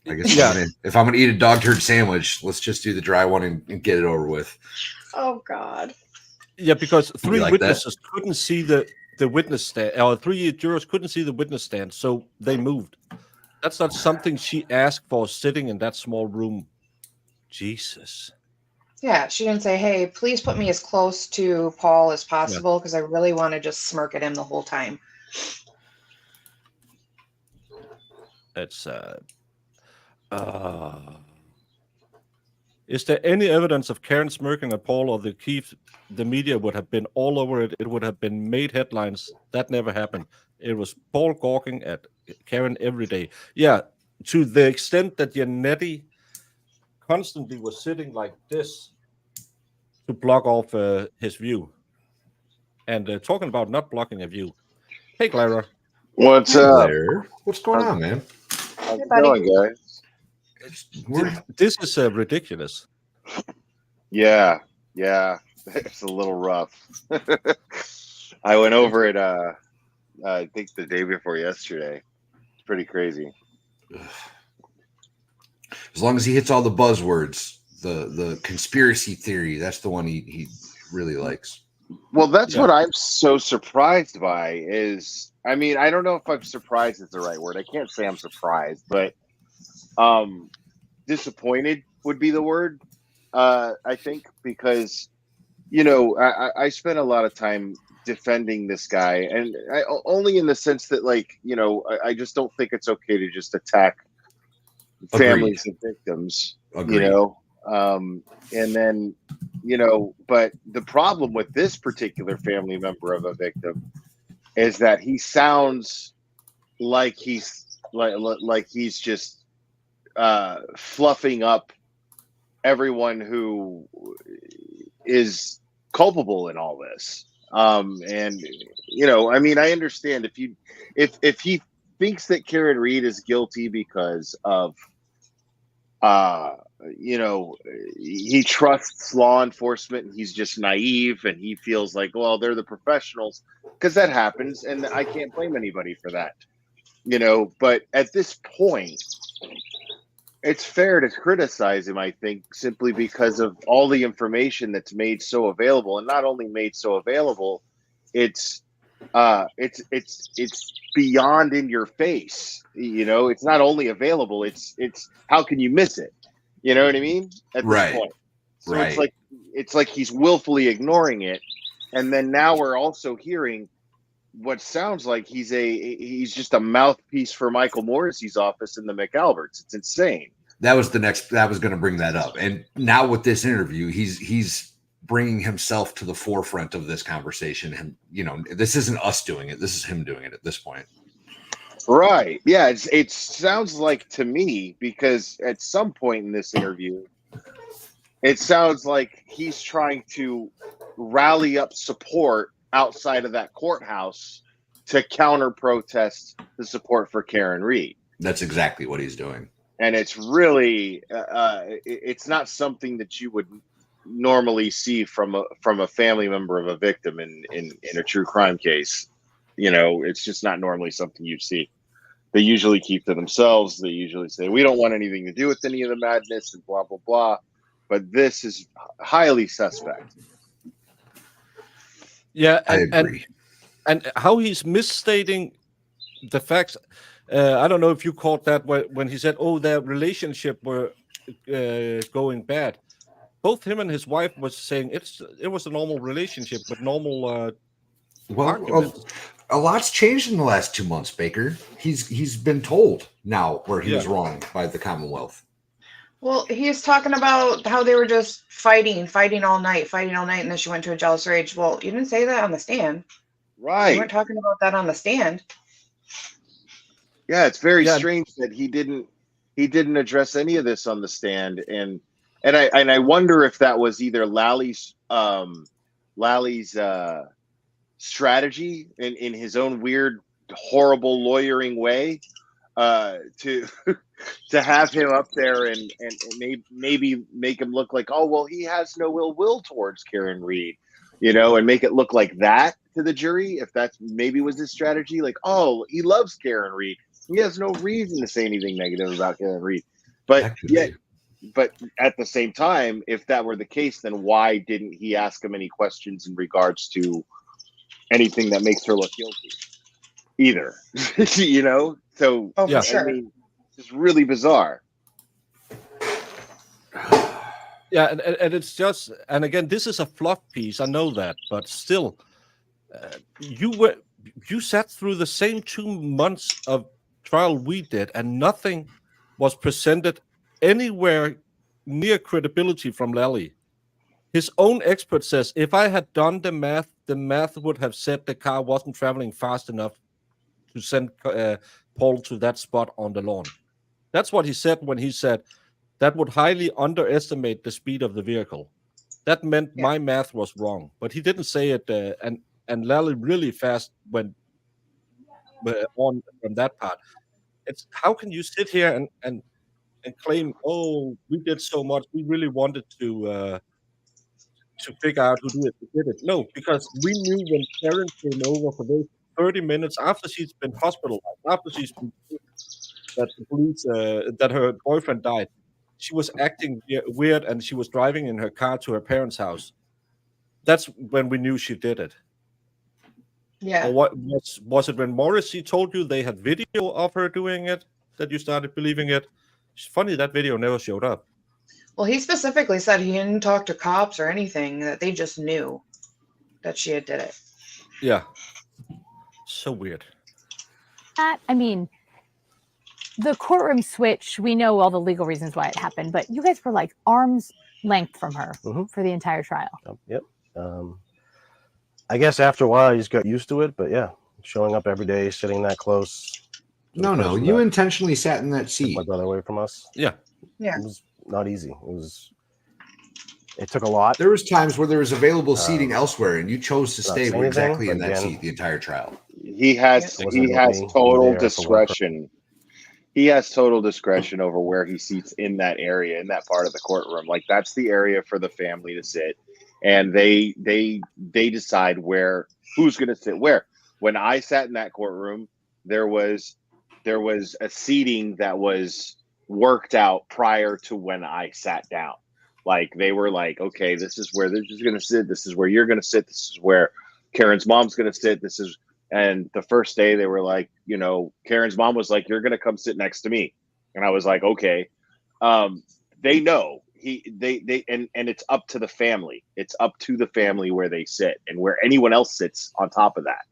S3: I guess if I'm gonna eat a dog turd sandwich, let's just do the dry one and get it over with.
S4: Oh God.
S2: Yeah, because 3
S3: like
S2: witnesses couldn't see the witness stand, or 3 jurors couldn't see the witness stand, so they moved. That's not something she asked for, sitting in that small room. Jesus.
S4: Yeah, she didn't say, "Hey, please put me as close to Paul as possible because I really want to just smirk at him the whole time."
S2: It's is there any evidence of Karen smirking at Paul or the Keith? The media would have been all over it. It would have been made headlines. That never happened. It was Paul gawking at Karen every day. Yeah, to the extent that Janetti constantly was sitting like this to block off his view. And talking about not blocking a view. Hey, Clara.
S7: What's
S3: Hey,
S7: up?
S3: Blair. What's going on, man?
S7: How's
S4: Hey,
S7: it
S4: buddy.
S7: going, guys?
S2: This is ridiculous.
S7: Yeah, it's a little rough. I went over it, I think the day before yesterday. It's pretty crazy.
S3: As long as he hits all the buzzwords, the conspiracy theory, that's the one he really likes.
S7: Well, that's what I'm so surprised by is, I mean, I don't know if I'm surprised is the right word. I can't say I'm surprised, but disappointed would be the word, I think, because, you know, I spent a lot of time defending this guy, and only in the sense that, like, you know, I just don't think it's okay to just attack families of victims, you know, and then, you know, but the problem with this particular family member of a victim is that he sounds like he's like he's just fluffing up everyone who is culpable in all this. And, you know, I mean, I understand if he thinks that Karen Reed is guilty because of, you know, he trusts law enforcement and he's just naive and he feels like, well, they're the professionals, because that happens. And I can't blame anybody for that, you know, but at this point, it's fair to criticize him, I think, simply because of all the information that's made so available, and not only made so available, it's beyond in your face. You know, it's not only available, it's how can you miss it? You know what I mean? At this point. So it's like he's willfully ignoring it. And then now we're also hearing what sounds like he's just a mouthpiece for Michael Morrissey's office in the McAlberts. It's insane.
S3: That was going to bring that up. And now with this interview, he's bringing himself to the forefront of this conversation. And, you know, this isn't us doing it. This is him doing it at this point.
S7: Right. Yeah. It sounds like to me, because at some point in this interview, it sounds like he's trying to rally up support outside of that courthouse to counter protest the support for Karen Reed.
S3: That's exactly what he's doing.
S7: And it's really, it's not something that you would normally see from a family member of a victim in a true crime case. You know, it's just not normally something you see. They usually keep to themselves. They usually say, we don't want anything to do with any of the madness and blah, blah, blah. But this is highly suspect.
S2: Yeah,
S3: I agree.
S2: And how he's misstating the facts. I don't know if you caught that when he said, "Oh, their relationship were going bad." Both him and his wife was saying it was a normal relationship with normal.
S3: Well, a lot's changed in the last 2 months, Baker. He's been told now where he was wrong by the Commonwealth.
S4: Well, he's talking about how they were just fighting all night, and then she went to a jealous rage. Well, you didn't say that on the stand.
S7: Right.
S4: You weren't talking about that on the stand.
S7: Yeah, it's very strange that he didn't address any of this on the stand, and I wonder if that was either Lally's strategy in his own weird, horrible lawyering way, to have him up there and maybe make him look like, oh well, he has no ill will towards Karen Reed, you know, and make it look like that to the jury. If that maybe was his strategy, like, oh, he loves Karen Reed. He has no reason to say anything negative about Karen Reed. But but at the same time, if that were the case, then why didn't he ask him any questions in regards to anything that makes her look guilty either? You know? So
S4: for sure.
S7: I mean, it's really bizarre.
S2: Yeah, and it's just, and again, this is a fluff piece. I know that, but still, you sat through the same 2 months of trial we did, and nothing was presented anywhere near credibility from Lally. His own expert says if I had done the math would have said the car wasn't traveling fast enough to send Paul to that spot on the lawn. That's what he said when he said that would highly underestimate the speed of the vehicle. That meant my math was wrong, but he didn't say it. And Lally really fast went on from that part. It's how can you sit here and claim, oh, we did so much, we really wanted to figure out who did it. No, because we knew when Karen came over for those 30 minutes after she's been hospitalized, after she's been that the police that her boyfriend died, she was acting weird and she was driving in her car to her parents' house. That's when we knew she did it.
S4: Yeah.
S2: Or what was it when Morrissey told you they had video of her doing it that you started believing it? It's funny that video never showed up.
S4: Well, he specifically said he didn't talk to cops or anything, that they just knew that she had did it.
S2: Yeah. So weird.
S6: I mean, the courtroom switch, we know all the legal reasons why it happened, but you guys were like arm's length from her for the entire trial.
S5: Yep. I guess after a while, you just got used to it, but yeah, showing up every day, sitting that close.
S3: No, you intentionally sat in that seat.
S5: My brother away from us.
S2: Yeah.
S4: Yeah.
S5: It was not easy. It took a lot.
S3: There was times where there was available seating elsewhere, and you chose to stay exactly in that
S5: again,
S3: seat the entire trial.
S7: He has total discretion. He has total discretion over where he seats in that area, in that part of the courtroom. Like that's the area for the family to sit, and they decide who's going to sit where. When I sat in that courtroom, there was a seating that was worked out prior to when I sat down. Like they were like, okay, this is where they're just going to sit. This is where you're going to sit. This is where Karen's mom's going to sit. And the first day they were like, Karen's mom was like, you're going to come sit next to me. And I was like, okay. They know and it's up to the family. It's up to the family where they sit and where anyone else sits on top of that.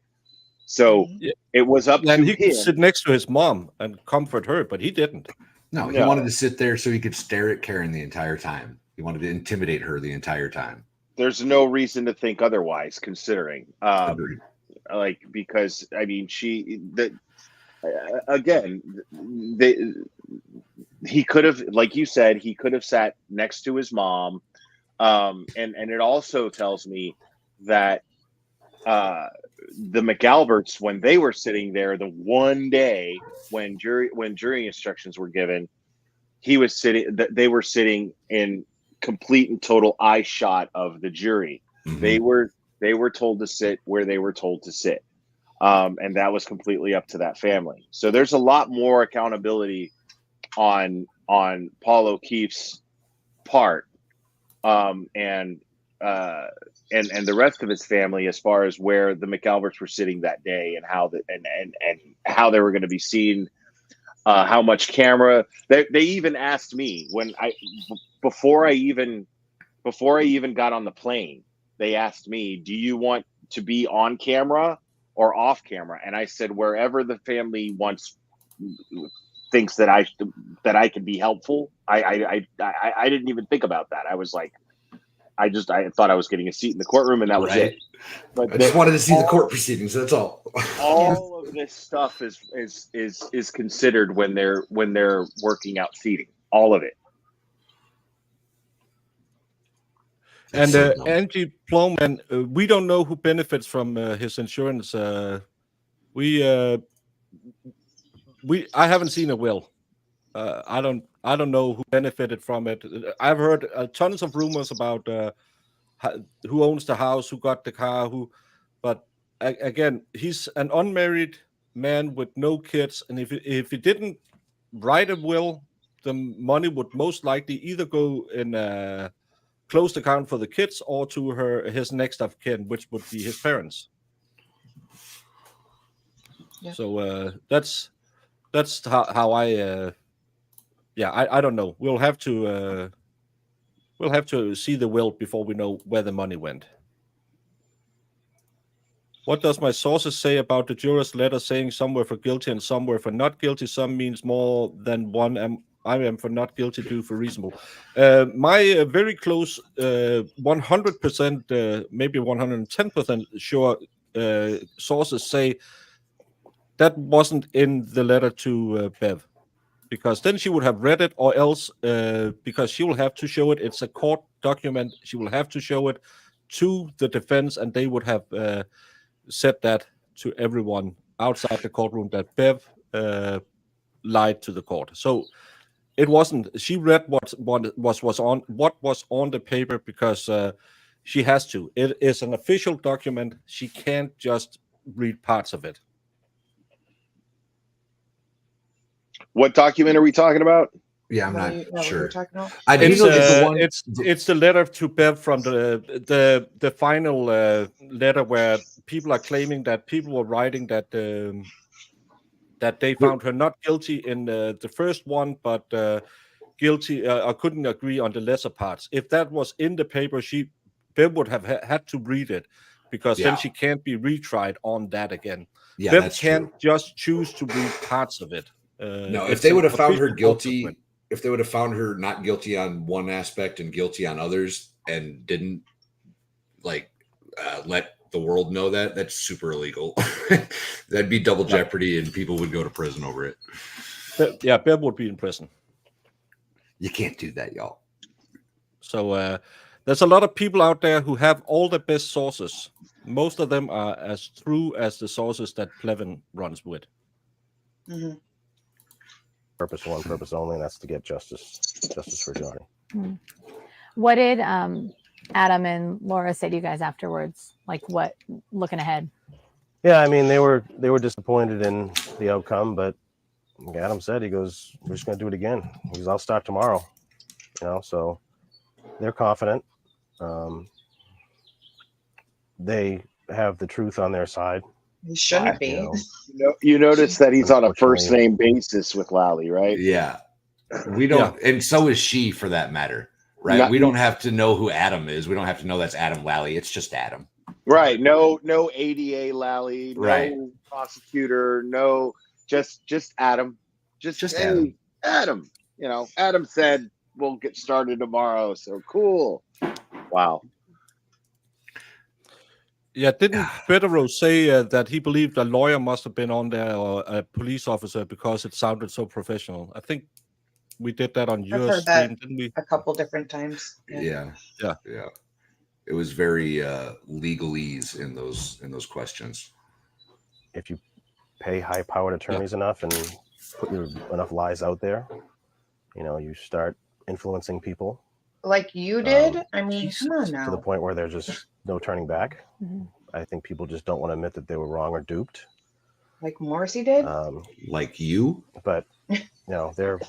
S7: So it was up to him.
S2: He could sit next to his mom and comfort her, but he didn't.
S3: No, he wanted to sit there so he could stare at Karen the entire time. He wanted to intimidate her the entire time.
S7: There's no reason to think otherwise, considering. Because I mean, he could have, like you said, he could have sat next to his mom. And it also tells me that the McAlberts, when they were sitting there the one day when jury instructions were given, they were sitting in complete and total eye shot of the jury. Mm-hmm. They were told to sit where they were told to sit. And that was completely up to that family. So there's a lot more accountability on Paul O'Keefe's part. And the rest of his family, as far as where the McAlberts were sitting that day and how how they were going to be seen, how much camera. They even asked me before I even got on the plane. They asked me, "Do you want to be on camera or off camera?" And I said, "Wherever the family thinks that I can be helpful." I didn't even think about that. I was like, I thought I was getting a seat in the courtroom, and that was it. But
S3: I just wanted to see the court proceedings. That's all.
S7: All of this stuff is considered when they're working out seating. All of it.
S2: And Angie Plowman, we don't know who benefits from his insurance. I haven't seen a will. I don't know who benefited from it. I've heard tons of rumors about who owns the house, who got the car, but again, he's an unmarried man with no kids, and if he didn't write a will, the money would most likely either go in a closed account for the kids or to his next of kin, which would be his parents. Yeah. So that's how I. I don't know. We'll have to we'll have to see the will before we know where the money went. What does my sources say about the juror's letter saying some were for guilty and some were for not guilty? Some means more than one. I am for not guilty, due for reasonable. My very close 100%, maybe 110% sure sources say that wasn't in the letter to Bev, because then she would have read it, or else because she will have to show it. It's a court document. She will have to show it to the defense, and they would have said that to everyone outside the courtroom that Bev lied to the court. So it wasn't. She read what was on the paper, because she has to. It is an official document. She can't just read parts of it.
S7: What document are we talking about?
S3: Yeah, I'm not sure.
S4: I
S3: do know that
S2: it's the letter to Bev from the final letter, where people are claiming that people were writing that that they found her not guilty in the first one, but guilty. I couldn't agree on the lesser parts. If that was in the paper, Bev would have had to read it, because then she can't be retried on that again.
S3: Yeah,
S2: Bev
S3: that's
S2: can't
S3: true.
S2: just choose to read parts of it.
S3: No, if they would have found her guilty, if they would have found her not guilty on one aspect and guilty on others, and didn't let the world know that, that's super illegal. That'd be double jeopardy, and people would go to prison over it.
S2: Yeah, Bev would be in prison.
S3: You can't do that, y'all.
S2: So there's a lot of people out there who have all the best sources. Most of them are as true as the sources that Plevin runs with.
S4: Mm-hmm.
S5: Purpose one, purpose only, and that's to get justice for Johnny.
S6: Mm-hmm. What did Adam and Laura say to you guys afterwards? Like, what, looking ahead?
S5: Yeah, I mean, they were disappointed in the outcome, but like Adam said, he goes, "We're just going to do it again." He goes, "I'll start tomorrow." So they're confident. They have the truth on their side.
S4: He shouldn't be.
S7: You notice that he's on a first name basis with Lally, right?
S3: Yeah. We don't, and so is she, for that matter, right? We don't have to know who Adam is. We don't have to know that's Adam Lally. It's just Adam.
S7: Right. No ADA Lally,
S3: right.
S7: No prosecutor, no, just Adam. Just
S3: Adam.
S7: Adam. Adam said we'll get started tomorrow. So cool. Wow.
S2: Yeah, didn't Federo say that he believed a lawyer must have been on there, or a police officer, because it sounded so professional? I think we did that on your stream, didn't we?
S4: A couple different times.
S3: Yeah. It was very legalese in those questions.
S5: If you pay high-powered attorneys enough and put enough lies out there, you start influencing people.
S4: Like you did? I mean, come on now.
S5: To the point where there's just no turning back. Mm-hmm. I think people just don't want to admit that they were wrong or duped.
S4: Like Morrissey did?
S3: Like you?
S5: But, they're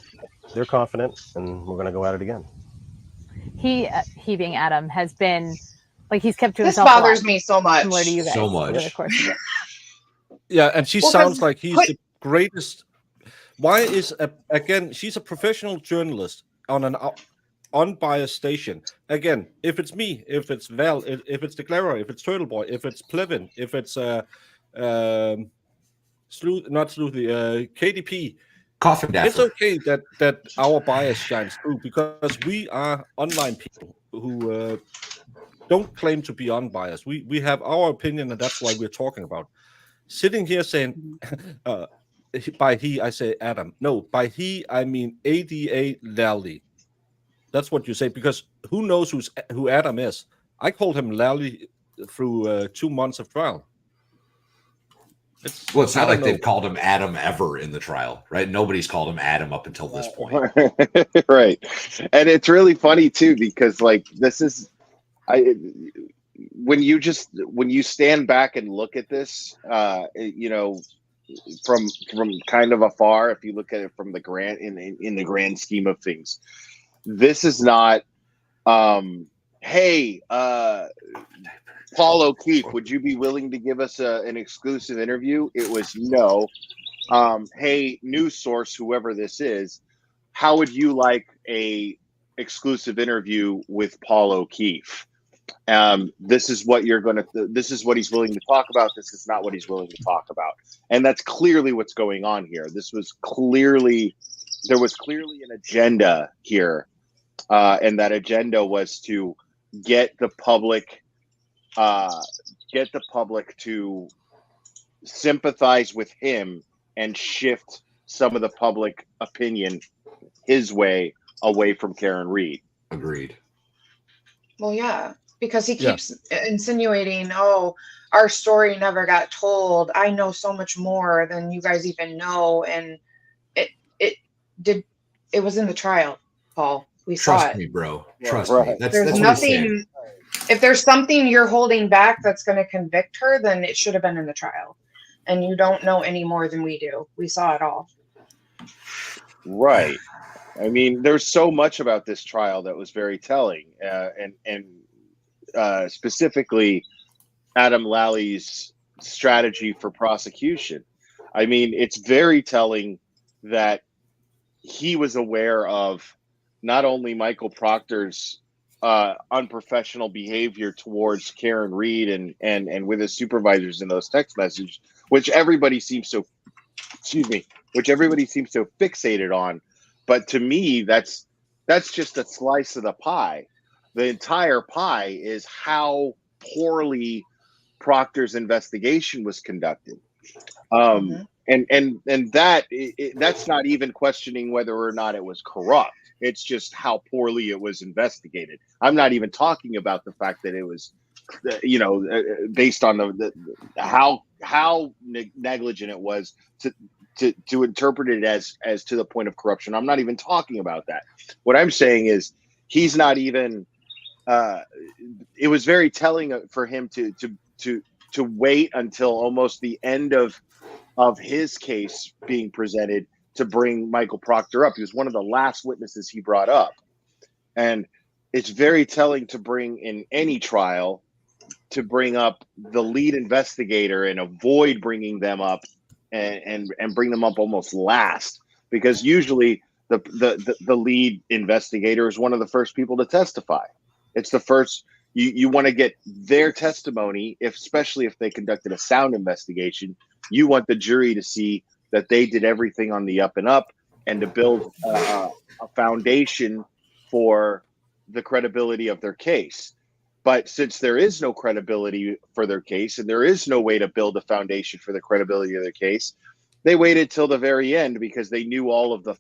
S5: confident, and we're going to go at it again.
S6: He being Adam, has been, like, he's kept to
S4: this
S6: himself.
S4: This bothers me so much.
S6: Similar to you guys.
S3: So much.
S6: Of course.
S2: Yeah, and she sounds like he's the greatest. Why is, again, she's a professional journalist on an unbiased station. Again, if it's me, if it's Val, if it's Declarer, if it's Turtle Boy, if it's Plevin, if it's KDP,
S3: Coffin Dapper.
S2: It's okay that our bias shines through, because we are online people who don't claim to be unbiased. We have our opinion, and that's why we're talking about. Sitting here saying, by he, I say Adam. No, by he, I mean ADA Lally. That's what you say, because who knows who Adam is? I called him Lally through 2 months of trial.
S3: Well, it's not like they've called him Adam ever in the trial, right? Nobody's called him Adam up until this point.
S7: Right. And it's really funny too, because like when you stand back and look at this, from kind of afar, if you look at it from the grand in the grand scheme of things, this is not hey, Paul O'Keefe, would you be willing to give us an exclusive interview? It was no. Hey, news source, whoever this is, how would you like a exclusive interview with Paul O'Keefe. This is what this is what he's willing to talk about. This is not what he's willing to talk about. And that's clearly what's going on here. There was clearly an agenda here. And that agenda was to get the public to sympathize with him and shift some of the public opinion his way, away from Karen Reed.
S3: Agreed.
S4: Well, yeah, because he keeps insinuating, oh, our story never got told. I know so much more than you guys even know. And it was in the trial, Paul. We saw it.
S3: Trust me, bro. Trust
S7: Right.
S3: me.
S4: There's nothing. If there's something you're holding back that's going to convict her, then it should have been in the trial. And you don't know any more than we do. We saw it all.
S7: Right. I mean, there's so much about this trial that was very telling, and specifically Adam Lally's strategy for prosecution. I mean, it's very telling that he was aware of not only Michael Proctor's unprofessional behavior towards Karen Reed and with his supervisors in those text messages, which everybody seems so fixated on. But to me, that's just a slice of the pie. The entire pie is how poorly Proctor's investigation was conducted. And that's not even questioning whether or not it was corrupt. It's just how poorly it was investigated. I'm not even talking about the fact that it was, based on how negligent it was to interpret it as to the point of corruption. I'm not even talking about that. What I'm saying is he's not even. It was very telling for him to wait until almost the end of his case being presented to bring Michael Proctor up. He was one of the last witnesses he brought up. And it's very telling to bring in any trial, to bring up the lead investigator and avoid bringing them up and bring them up almost last, because usually the lead investigator is one of the first people to testify. It's the first, you want to get their testimony, especially if they conducted a sound investigation. You want the jury to see that they did everything on the up and up, and to build a foundation for the credibility of their case. But since there is no credibility for their case, and there is no way to build a foundation for the credibility of their case, they waited till the very end because they knew all of the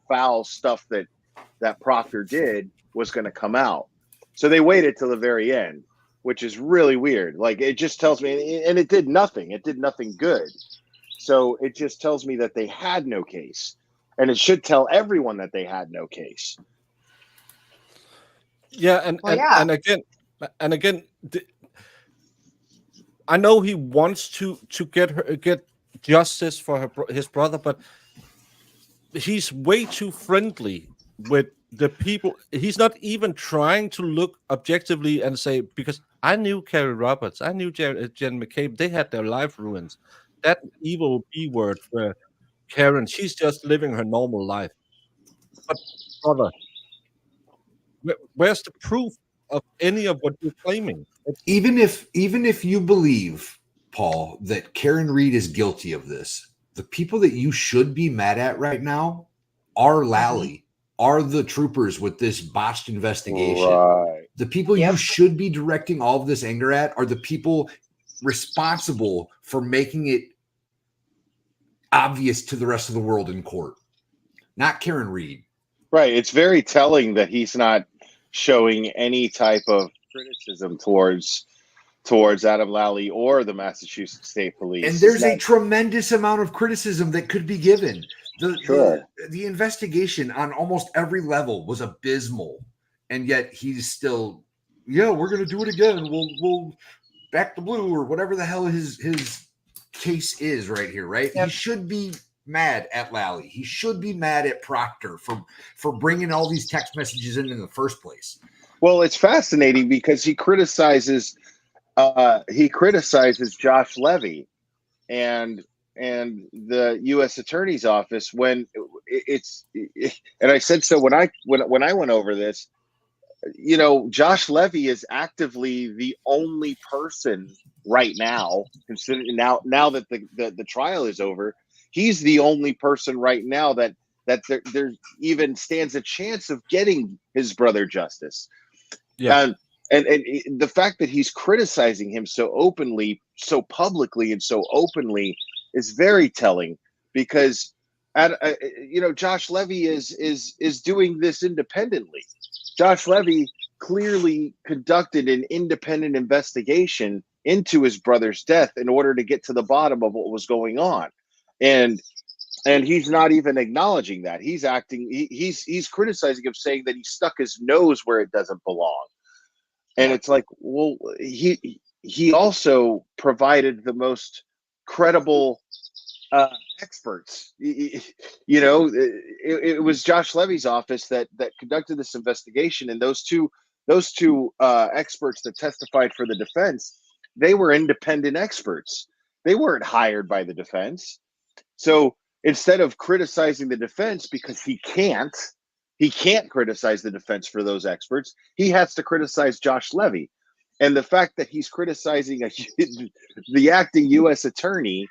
S7: foul stuff that Proctor did was going to come out. So they waited till the very end, which is really weird. Like, it just tells me, and it did nothing. It did nothing good. So it just tells me that they had no case, and it should tell everyone that they had no case.
S2: Yeah, and again, I know he wants to get justice for his brother, but he's way too friendly with the people. He's not even trying to look objectively and say, because I knew Carrie Roberts, I knew Jen McCabe, they had their life ruined. That evil B word for Karen, she's just living her normal life. But brother, where's the proof of any of what you're claiming?
S3: Even if you believe, Paul, that Karen Reed is guilty of this, the people that you should be mad at right now are Lally, are the troopers with this botched investigation.
S7: Right.
S3: The people you should be directing all of this anger at are the people responsible for making it obvious to the rest of the world in court, not Karen Reed.
S7: Right. It's very telling that he's not showing any type of criticism towards Adam Lally or the Massachusetts State Police.
S3: And there's a tremendous amount of criticism that could be given. The investigation on almost every level was abysmal, and yet he's still, we're going to do it again. We'll back the blue, or whatever the hell his case is right here, right? Yep. He should be mad at Lally. He should be mad at Proctor for bringing all these text messages in the first place.
S7: Well, it's fascinating because he criticizes Josh Levy, and and the U.S. Attorney's Office when and I said so when I went over this. You know, Josh Levy is actively the only person right now, considering now that the trial is over, he's the only person right now that there even stands a chance of getting his brother justice.
S2: Yeah.
S7: And the fact that he's criticizing him so openly, so publicly, and so openly is very telling, because you know, Josh Levy is doing this independently. Josh Levy clearly conducted an independent investigation into his brother's death in order to get to the bottom of what was going on, and he's not even acknowledging that. He's acting. He's criticizing him, saying that he stuck his nose where it doesn't belong. And it's like, well, he also provided the most credible experts. You know, it was Josh Levy's office that conducted this investigation, and those two experts that testified for the defense, they were independent experts. They weren't hired by the defense. So instead of criticizing the defense, because he can't criticize the defense for those experts, he has to criticize Josh Levy. And the fact that he's criticizing the acting U.S. attorney,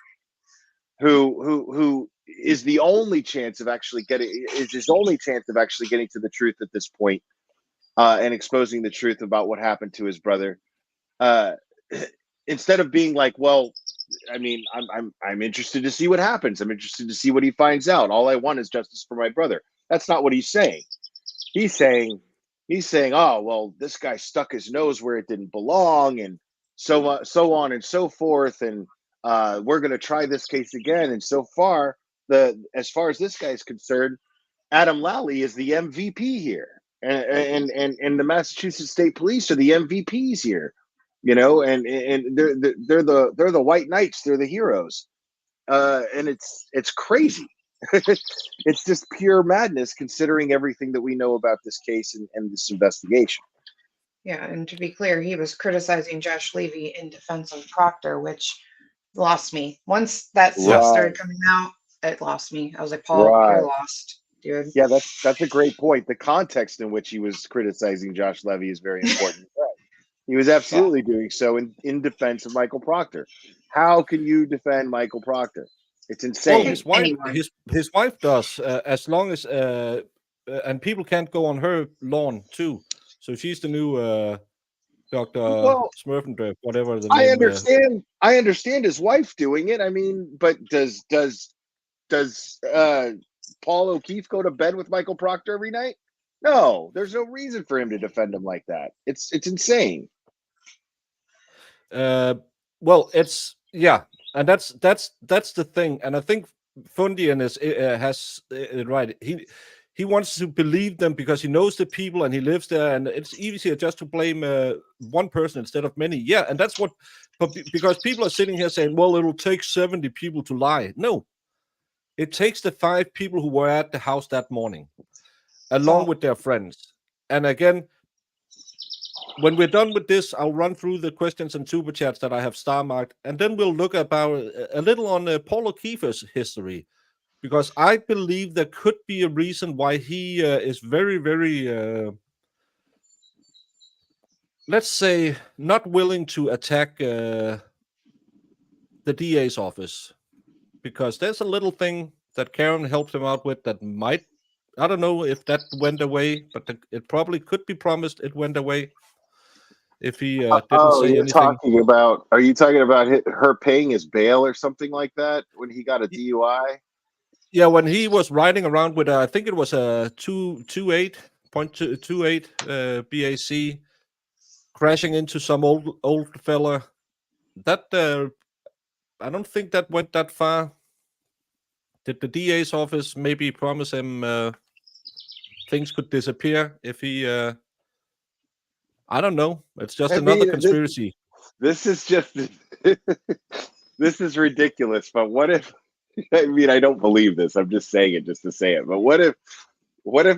S7: who is the only chance of actually getting to the truth at this point, and exposing the truth about what happened to his brother, instead of being like, well, I mean, I'm interested to see what happens. I'm interested to see what he finds out. All I want is justice for my brother. That's not what he's saying. He's saying, oh, well, this guy stuck his nose where it didn't belong, and so on and so forth, and we're going to try this case again. And so far, as far as this guy is concerned, Adam Lally is the MVP here, and the Massachusetts State Police are the MVPs here, you know, and they're the white knights, they're the heroes, and it's crazy. It's just pure madness, considering everything that we know about this case and this investigation.
S4: Yeah, and to be clear, he was criticizing Josh Levy in defense of Proctor, which lost me. Once that stuff started coming out, it lost me. I was like, Paul, you're lost, dude.
S7: Yeah, that's a great point. The context in which he was criticizing Josh Levy is very important. He was absolutely doing so in defense of Michael Proctor. How can you defend Michael Proctor? It's insane.
S2: Well, his wife does, as long as and people can't go on her lawn too. So she's the new Dr. Smurfendorf, whatever the name.
S7: I understand his wife doing it. I mean, but does Paul O'Keefe go to bed with Michael Proctor every night? No, there's no reason for him to defend him like that. It's insane.
S2: Well, it's and that's the thing, and I think Fundian has it right. He wants to believe them because he knows the people and he lives there, and it's easier just to blame one person instead of many. Yeah, and that's what. But because people are sitting here saying, "Well, it'll take 70 people to lie." No, it takes the 5 people who were at the house that morning, along with their friends. And again, when we're done with this, I'll run through the questions and super chats that I have star marked, and then we'll look about a little on Paul O'Keefe's history, because I believe there could be a reason why he is very, very, let's say, not willing to attack the DA's office, because there's a little thing that Karen helped him out with that might, I don't know if that went away, but it probably could be promised it went away. If he didn't say anything.
S7: Are you talking about her paying his bail or something like that when he got a DUI?
S2: Yeah, when he was riding around with, I think it was a 2.28 BAC, crashing into some old fella. That I don't think that went that far. Did the DA's office maybe promise him things could disappear if he? I don't know. It's just another conspiracy.
S7: This is just this is ridiculous. But what if? I mean, I don't believe this. I'm just saying it just to say it. But what if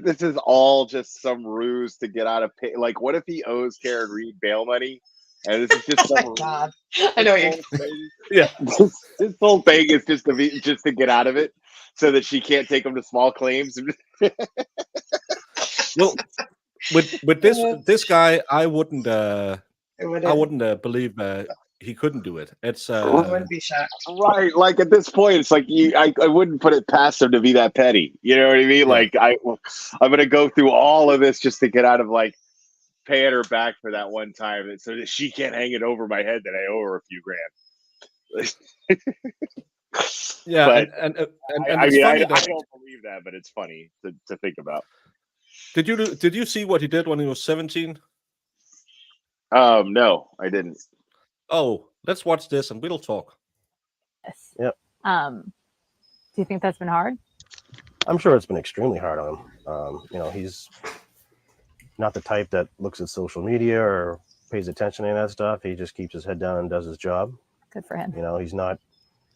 S7: this is all just some ruse to get out of pay? Like, what if he owes Karen Reed bail money And this is just
S4: Oh my God. I know you.
S2: Yeah.
S7: This whole thing is just to get out of it, so that she can't take him to small claims.
S2: Well, with this guy, I wouldn't believe he couldn't do it. It's
S4: I wouldn't be shocked.
S7: Right, like at this point, it's like I wouldn't put it past him to be that petty. You know what I mean?
S2: Yeah.
S7: Like I'm gonna go through all of this just to get out of like paying her back for that one time, so that she can't hang it over my head that I owe her a few grand.
S2: Yeah,
S7: but
S2: and
S7: I
S2: it's
S7: mean,
S2: funny
S7: I
S2: that,
S7: don't believe that, but it's funny to think about.
S2: did you see what he did when he was 17?
S7: No, I didn't.
S2: Oh, let's watch this and we'll talk.
S6: Yes.
S5: Yep.
S6: Do you think that's been hard?
S5: I'm sure it's been extremely hard on him. You know, he's not the type that looks at social media or pays attention to any of that stuff. He just keeps his head down and does his job.
S6: Good for him.
S5: You know, he's not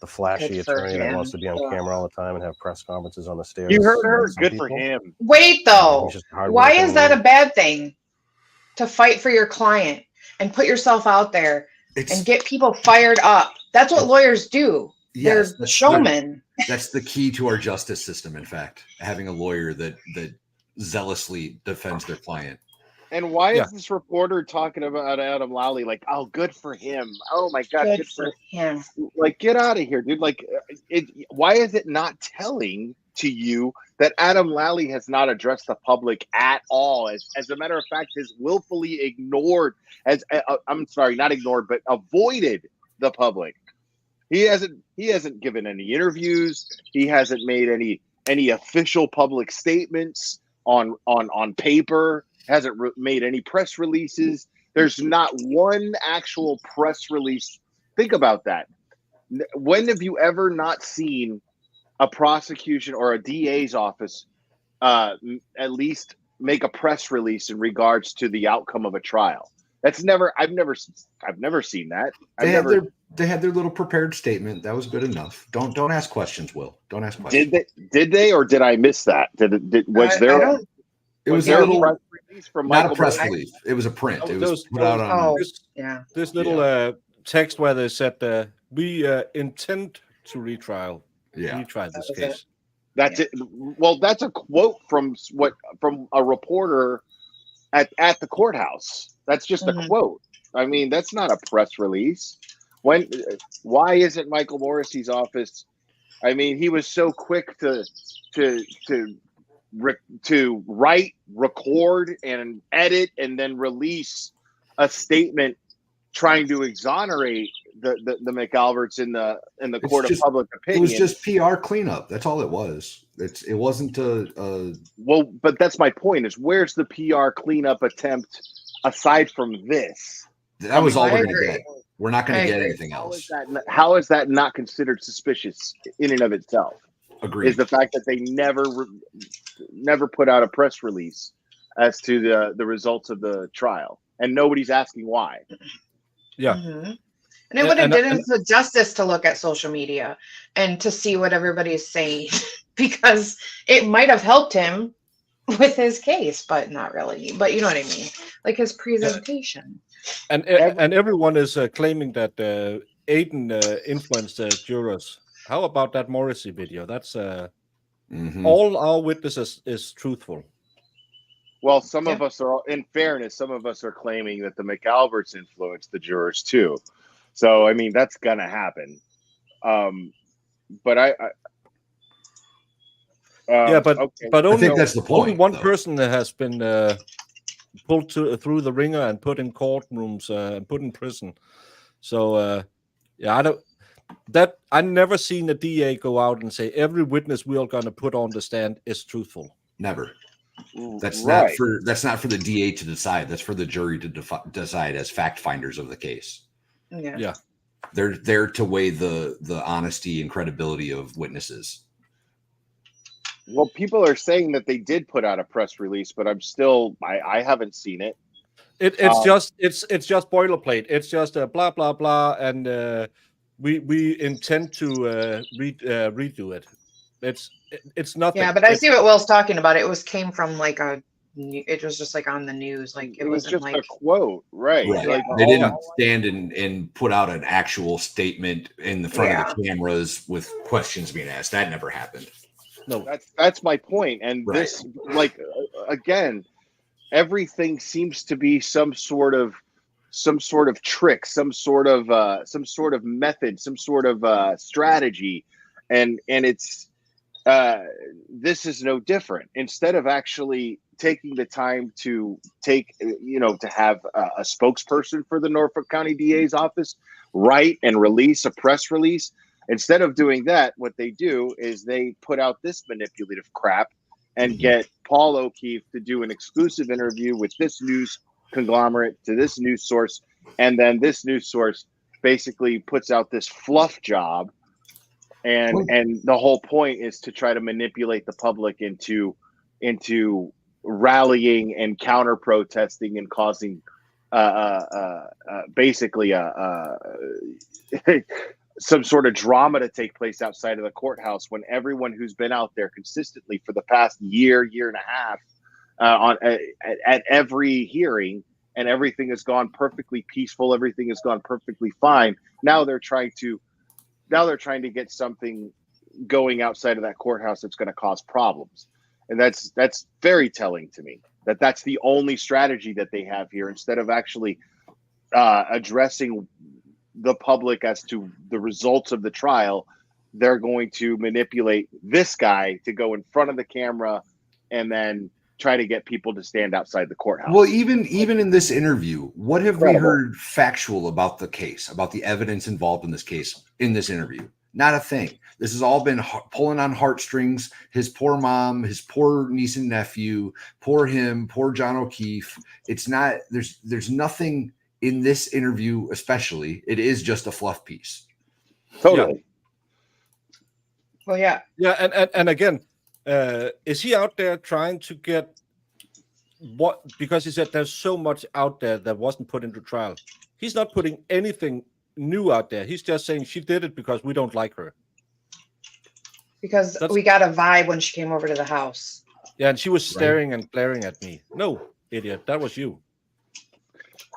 S5: the flashy
S4: Good for
S5: attorney that
S4: him.
S5: wants to be on camera all the time and have press conferences on the stairs.
S7: You heard her.
S5: like some
S7: Good for
S5: people.
S7: him.
S4: Wait, though.
S5: He's just a
S4: Why
S5: hardworking
S4: is that a
S5: man.
S4: bad thing? To fight for your client and put yourself out there and get people fired up. That's what lawyers do.
S3: Yes,
S4: They're showmen.
S3: That's the key to our justice system. In fact, having a lawyer that zealously defends their client.
S7: And why is this reporter talking about Adam Lally like, oh, good for him? Oh my God,
S4: Good for him.
S7: Like, get out of here, dude. Like, why is it not telling to you that Adam Lally has not addressed the public at all? As a matter of fact, has willfully ignored, I'm sorry, not ignored, but avoided the public. He hasn't given any interviews. He hasn't made any official public statements on paper. Hasn't made any press releases. There's not one actual press release. Think about that. When have you ever not seen a prosecution or a DA's office at least make a press release in regards to the outcome of a trial? I've never seen that.
S3: They had their little prepared statement. That was good enough. Don't ask questions, Will. Don't ask questions.
S7: Did they or did I miss that?
S3: It was
S7: there
S3: a little
S7: press release from
S3: not
S7: Michael
S3: a press
S7: Moore?
S3: release. It was a print. It
S2: Those-
S3: was put out on.
S4: Oh,
S2: This little text where they said, we intend to retry this case.
S7: That's it. Well, that's a quote from a reporter at the courthouse. That's just a quote. I mean, that's not a press release. Why isn't Michael Morrissey's office? I mean, he was so quick to write, record, and edit, and then release a statement trying to exonerate the McAlberts in the court of public opinion.
S3: It was just PR cleanup. That's all it was. It wasn't a
S7: well, but that's my point. Is where's the PR cleanup attempt aside from this?
S3: That was all we're going
S4: agree.
S3: to get. We're not going to get anything
S7: How
S3: else.
S7: how is that not considered suspicious in and of itself?
S3: Agreed.
S7: Is the fact that they never put out a press release as to the results of the trial, and nobody's asking why.
S2: Yeah.
S4: And it would have done the justice to look at social media and to see what everybody's saying, because it might have helped him with his case, but not really. But you know what I mean? Like his presentation.
S2: And everyone is claiming that Aiden influenced jurors. How about that Morrissey video? That's all our witnesses is truthful.
S7: Well, some of us are, in fairness, some of us are claiming that the McAlberts influenced the jurors too. So, I mean, that's gonna happen. But
S2: but only,
S3: I think that's the point.
S2: Only one person that has been pulled through the ringer and put in courtrooms and put in prison. So, I never seen a DA go out and say every witness we are going to put on the stand is truthful.
S3: Never. That's
S7: right.
S3: not for the DA to decide. That's for the jury to decide as fact finders of the case.
S4: Yeah.
S3: They're there to weigh the honesty and credibility of witnesses.
S7: Well, people are saying that they did put out a press release, but I haven't seen it.
S2: It's just boilerplate. It's just blah blah blah, and we intend to redo it. It's nothing.
S4: Yeah, but I see what Will's talking about. It came from like a it was just like on the news. Like
S7: it was
S4: wasn't
S7: just
S4: like
S7: a quote, right?
S3: Right.
S7: Like
S3: They
S7: all-
S3: didn't stand and put out an actual statement in the front of the cameras with questions being asked. That never happened.
S2: No,
S7: that's my point. And
S3: Right.
S7: this, like, again, everything seems to be some sort of trick, some sort of method, some sort of strategy, and it's this is no different. Instead of actually taking the time to have a spokesperson for the Norfolk County DA's office write and release a press release, instead of doing that, what they do is they put out this manipulative crap and get Paul O'Keefe to do an exclusive interview with this news conglomerate to this news source, and then this news source basically puts out this fluff job, and the whole point is to try to manipulate the public into rallying and counter protesting and causing basically some sort of drama to take place outside of the courthouse, when everyone who's been out there consistently for the past year and a half at every hearing, and everything has gone perfectly peaceful, everything has gone perfectly fine. Now they're trying to get something going outside of that courthouse that's going to cause problems. And that's very telling to me, that that's the only strategy that they have here, instead of actually addressing the public as to the results of the trial. They're going to manipulate this guy to go in front of the camera and then try to get people to stand outside the courthouse.
S3: Well, even in this interview, what have we heard factual about the case, about the evidence involved in this case, in this interview? Not a thing. This has all been pulling on heartstrings. His poor mom, his poor niece and nephew, poor him, poor John O'Keefe. It's not, there's nothing in this interview, especially. It is just a fluff piece.
S7: Totally.
S4: Well, yeah.
S2: Yeah, and again, is he out there trying to get what? Because he said there's so much out there that wasn't put into trial. He's not putting anything new out there. He's just saying she did it because we don't like her.
S4: Because we got a vibe when she came over to the house.
S2: Yeah, and she was staring and glaring at me. No, idiot, that was you.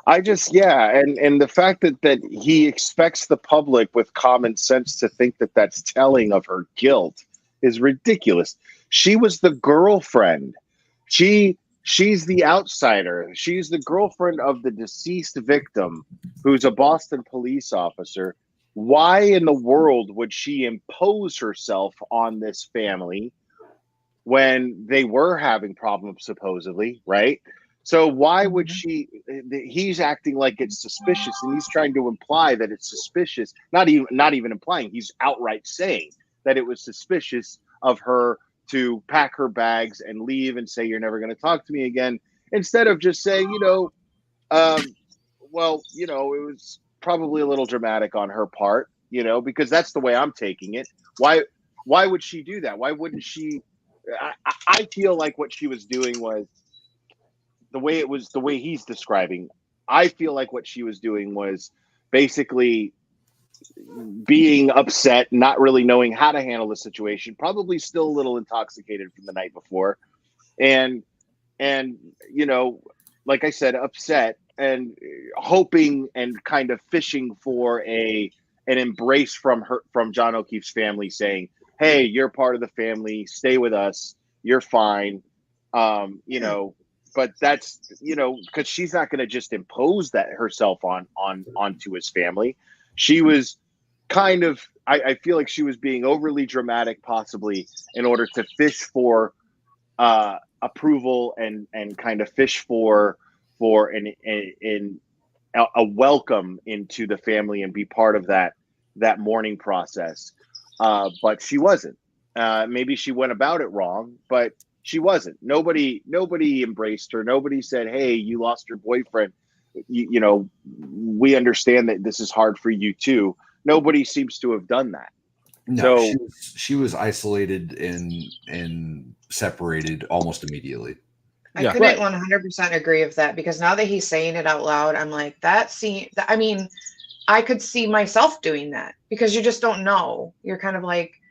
S7: I just, and the fact that he expects the public with common sense to think that that's telling of her guilt is ridiculous. She was the girlfriend. She's the outsider. She's the girlfriend of the deceased victim, who's a Boston police officer. Why in the world would she impose herself on this family when they were having problems, supposedly, right? So why would she? He's acting like it's suspicious, and he's trying to imply that it's suspicious. Not even implying. He's outright saying that it was suspicious of her to pack her bags and leave and say, "You're never going to talk to me again," instead of just saying, well, it was probably a little dramatic on her part, because that's the way I'm taking it. Why would she do that? Why wouldn't she? I feel like what she was doing was the way he's describing. I feel like what she was doing was basically being upset, not really knowing how to handle the situation, probably still a little intoxicated from the night before. And like I said, upset and hoping and kind of fishing for an embrace from John O'Keefe's family, saying, "Hey, you're part of the family, stay with us, you're fine." But that's, because she's not going to just impose that herself onto his family. She was kind of, I feel like she was being overly dramatic, possibly in order to fish for approval and kind of fish for a welcome into the family and be part of that mourning process. But she wasn't. Maybe she went about it wrong, but she wasn't. Nobody embraced her. Nobody said, "Hey, you lost your boyfriend. We understand that this is hard for you too." Nobody seems to have done that.
S3: No, so she was isolated and separated almost immediately.
S4: I couldn't 100% agree with that, because now that he's saying it out loud, I'm like, I could see myself doing that, because you just don't know. You're kind of like,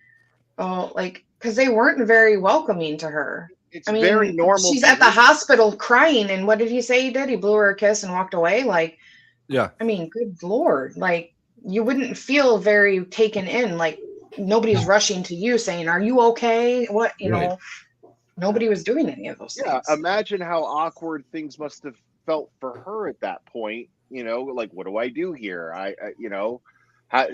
S4: oh, like, because they weren't very welcoming to her.
S7: it's very normal.
S4: She's at the hospital crying, and what did he say he did? He blew her a kiss and walked away. Like,
S2: yeah.
S4: I mean, good Lord. Like, you wouldn't feel very taken in. Like, nobody's rushing to you saying, "Are you okay?" What, you know, nobody was doing any of those things.
S7: Imagine how awkward things must have felt for her at that point. You know, like, what do I do here? You know, how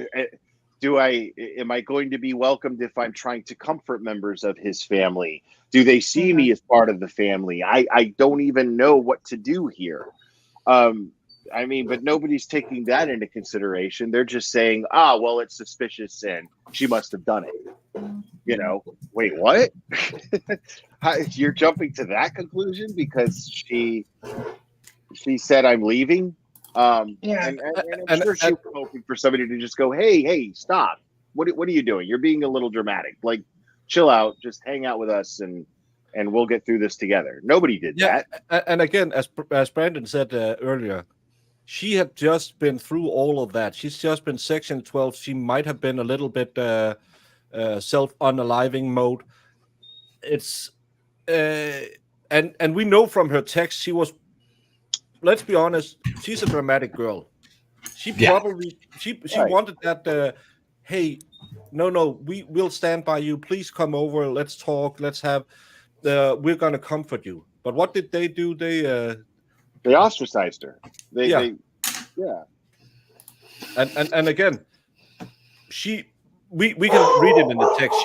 S7: am I going to be welcomed if I'm trying to comfort members of his family? Do they see me as part of the family? I don't even know what to do here. I mean, but nobody's taking that into consideration. They're just saying, well, it's suspicious and she must have done it. You know, wait, what? You're jumping to that conclusion because she said I'm leaving? And I'm sure she was hoping for somebody to just go, hey, stop. What are you doing? You're being a little dramatic. Like, chill out, just hang out with us and we'll get through this together. Nobody did that.
S2: And again, as Brandon said earlier, she had just been through all of that. She's just been Section 12. She might have been a little bit self-unaliving mode. It's and we know from her text she was. Let's be honest. She's a dramatic girl. She probably she wanted that. Hey, no, we'll stand by you. Please come over. Let's talk. Let's have. We're gonna comfort you. But what did they do?
S7: They ostracized her. They
S2: And again, we can read it in the text.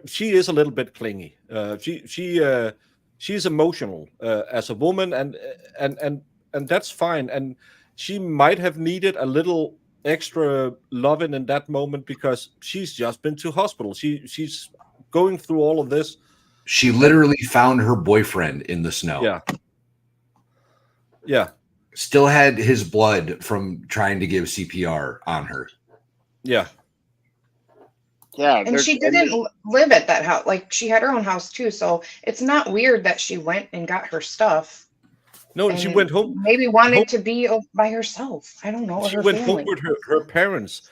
S2: She is a little bit clingy. She's emotional as a woman, and that's fine. And she might have needed a little extra loving in that moment because she's just been to hospital. She's going through all of this.
S3: She literally found her boyfriend in the snow.
S2: Yeah.
S3: Still had his blood from trying to give CPR on her.
S2: Yeah.
S7: Yeah.
S4: And she didn't live at that house. Like, she had her own house too. So it's not weird that she went and got her stuff.
S2: No, she went home.
S4: Maybe wanted to be by herself. I don't know.
S2: She went home with her parents.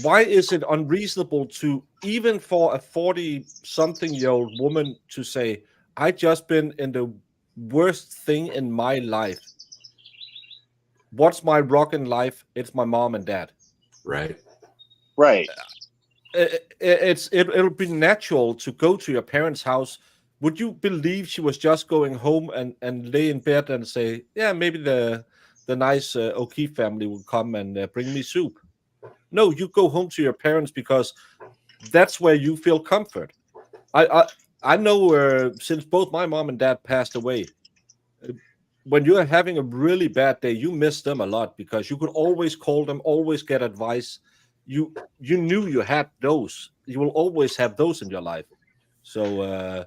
S2: Why is it unreasonable to, even for a 40-something-year-old woman to say, I just been in the worst thing in my life. What's my rock in life? It's my mom and dad.
S3: Right.
S2: It'll be natural to go to your parents' house. Would you believe she was just going home and lay in bed and say, yeah, maybe the nice O'Keefe family will come and bring me soup? No, you go home to your parents because that's where you feel comfort. I know since both my mom and dad passed away, when you're having a really bad day, you miss them a lot because you could always call them, always get advice. You knew you had those. You will always have those in your life. So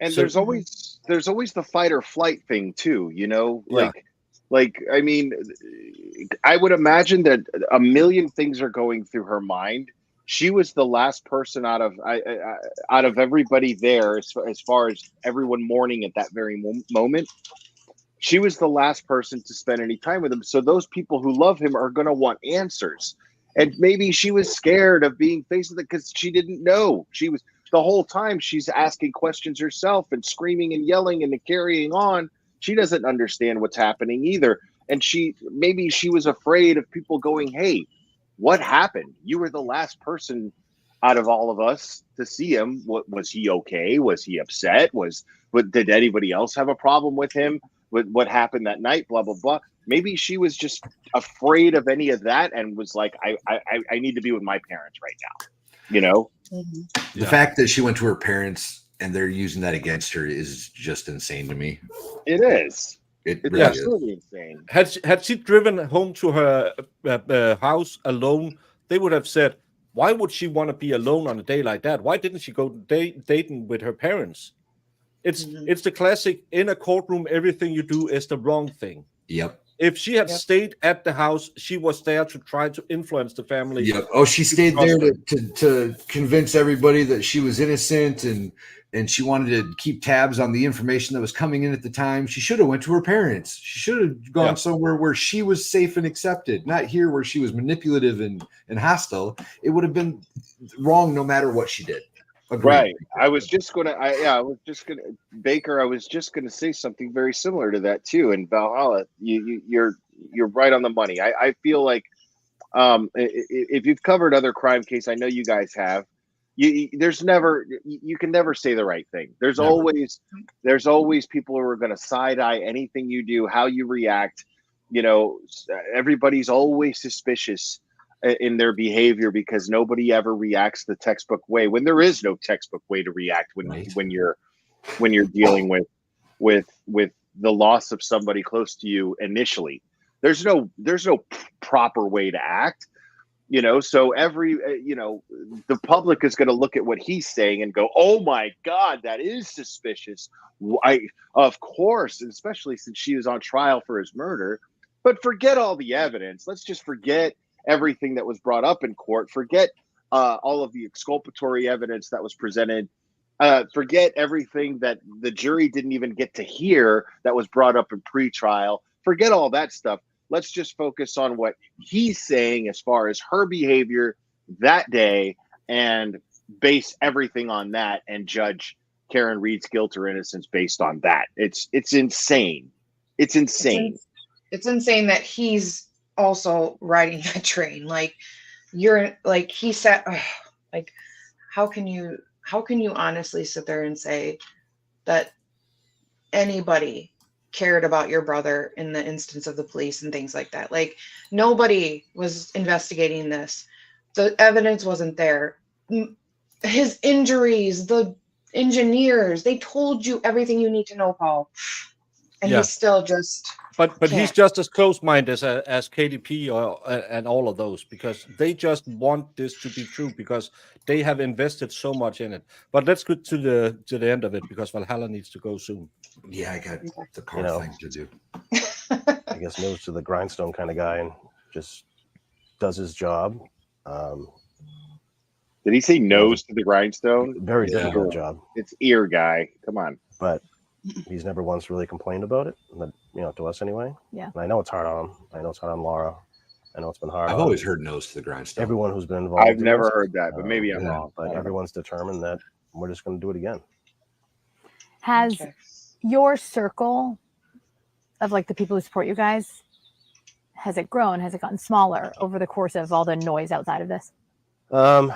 S7: there's always the fight or flight thing too, you know, like I mean, I would imagine that a million things are going through her mind. She was the last person out of everybody there, as far as everyone mourning at that very moment. She was the last person to spend any time with him. So those people who love him are going to want answers. And maybe she was scared of being faced with it because she didn't know. She was the whole time she's asking questions herself and screaming and yelling and carrying on. She doesn't understand what's happening either. And maybe she was afraid of people going, hey, what happened? You were the last person out of all of us to see him. Was he okay? Was he upset? Did anybody else have a problem with him? With what happened that night? Blah, blah, blah. Maybe she was just afraid of any of that and was like, I need to be with my parents right now. You know?
S3: Mm-hmm. The fact that she went to her parents and they're using that against her is just insane to me.
S7: It is.
S3: It's
S7: really absolutely insane.
S2: Had she driven home to her house alone, they would have said, why would she want to be alone on a day like that? Why didn't she go dating with her parents? It's the classic, in a courtroom, everything you do is the wrong thing.
S3: Yep.
S2: If she had stayed at the house, she was there to try to influence the family.
S3: Yep. Oh, she stayed there to convince everybody that she was innocent and she wanted to keep tabs on the information that was coming in at the time. She should have went to her parents. She should have gone somewhere where she was safe and accepted, not here where she was manipulative and hostile. It would have been wrong no matter what she did. Agreed.
S7: Right. I was just gonna. Baker. I was just gonna say something very similar to that too. And Valhalla, you're right on the money. I feel like, if you've covered other crime case, I know you guys have. You can never say the right thing. There's
S3: Never.
S7: always people who are going to side eye anything you do, how you react. Everybody's always suspicious in their behavior because nobody ever reacts the textbook way, when there is no textbook way to react when you're dealing with the loss of somebody close to you initially. There's no proper way to act. So the public is going to look at what he's saying and go, oh my God, that is suspicious. Of course, and especially since she was on trial for his murder. But forget all the evidence. Let's just forget everything that was brought up in court. Forget all of the exculpatory evidence that was presented. Forget everything that the jury didn't even get to hear that was brought up in pretrial. Forget all that stuff. Let's just focus on what he's saying as far as her behavior that day and base everything on that and judge Karen Reed's guilt or innocence based on that. It's insane. It's insane.
S4: It's insane that he's also riding that train. Like, he said, like, how can you honestly sit there and say that anybody cared about your brother in the instance of the police and things like that? Like, nobody was investigating this. The evidence wasn't there. His injuries, the engineers, they told you everything you need to know, Paul. And he's still just...
S2: But he's just as close-minded as KDP and all of those, because they just want this to be true because they have invested so much in it. But let's get to the end of it because Valhalla needs to go soon.
S3: Yeah, I got the car thing to do.
S5: I guess nose to the grindstone kind of guy and just does his job.
S7: Did he say nose to the grindstone?
S5: Very difficult job.
S7: It's ear guy. Come on.
S5: But he's never once really complained about it, to us anyway.
S6: Yeah.
S5: And I know it's hard on him. I know it's hard on Laura. I know it's been hard.
S3: I've always heard nose to the grindstone.
S5: Everyone who's been involved.
S7: I've never heard that, but maybe I'm wrong.
S5: But everyone's determined that we're just going to do it again.
S6: Has your circle of like the people who support you guys, has it grown? Has it gotten smaller over the course of all the noise outside of this?
S5: So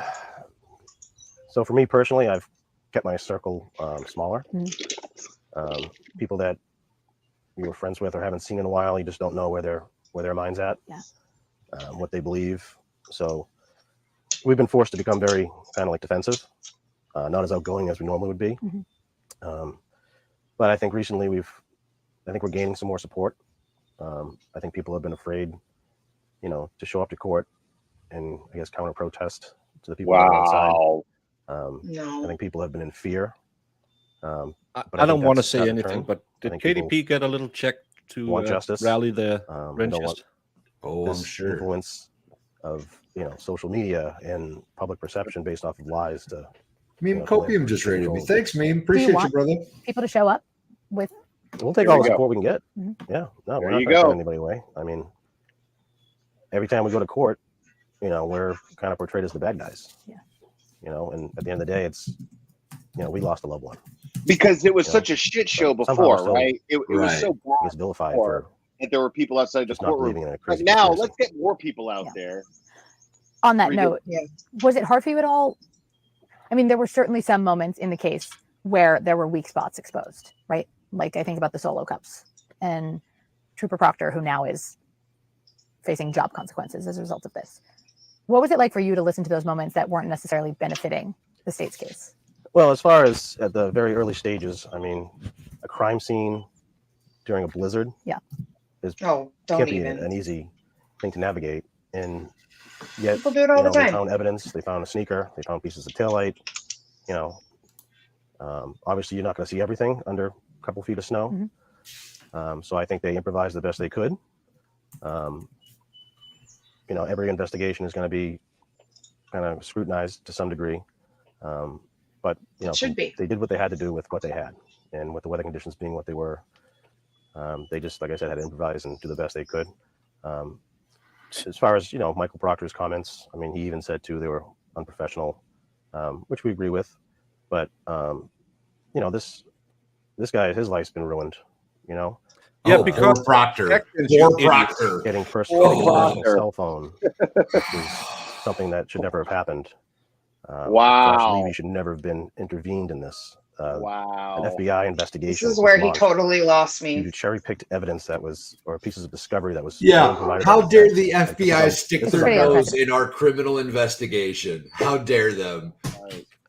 S5: for me personally, I've kept my circle smaller. People that you were friends with or haven't seen in a while, you just don't know where their mind's at, what they believe. So we've been forced to become very kind of like defensive, not as outgoing as we normally would be. But I think recently I think we're gaining some more support. I think people have been afraid, to show up to court and I guess counter protest to the people that are outside. I think people have been in fear.
S2: But I don't want to say anything, but did KDP get a little check to
S5: want justice,
S2: rally the wrenches?
S3: I'm sure.
S5: Influence of social media and public perception based off of lies to.
S3: Meme Copium just rated me. Thanks, Meme. Appreciate you, brother.
S6: People to show up with.
S5: We'll take all the support we can get. Yeah, no, we're not going to turn anybody away. I mean, every time we go to court, we're kind of portrayed as the bad guys.
S6: Yeah.
S5: And at the end of the day, it's we lost a loved one.
S7: Because it was such a shit show before, right? It was so
S5: bad. It was vilified for
S7: that there were people outside the courtroom. But now let's get more people out there.
S6: On that note, was it hard for you at all? I mean, there were certainly some moments in the case where there were weak spots exposed, right? Like I think about the solo cups and Trooper Proctor, who now is facing job consequences as a result of this. What was it like for you to listen to those moments that weren't necessarily benefiting the state's case?
S5: Well, as far as at the very early stages, I mean, a crime scene during a blizzard can't be an easy thing to navigate. And yet,
S4: people do it all the time.
S5: They found evidence. They found a sneaker. They found pieces of taillight. Obviously, you're not going to see everything under a couple feet of snow. So I think they improvised the best they could. Every investigation is going to be kind of scrutinized to some degree. But they did what they had to do with what they had, and with the weather conditions being what they were, they just, like I said, had to improvise and do the best they could. As far as Michael Proctor's comments, I mean, he even said too they were unprofessional, which we agree with. But you know, this guy, his life's been ruined. You know.
S2: Yeah, because
S3: poor Proctor,
S5: getting personal cell phone is something that should never have happened. Josh Levy should never have been intervened in this. An FBI investigation.
S4: This is where he totally lost me.
S5: You cherry-picked evidence that was, or pieces of discovery that was.
S3: How dare the FBI stick their nose in our criminal investigation? How dare them?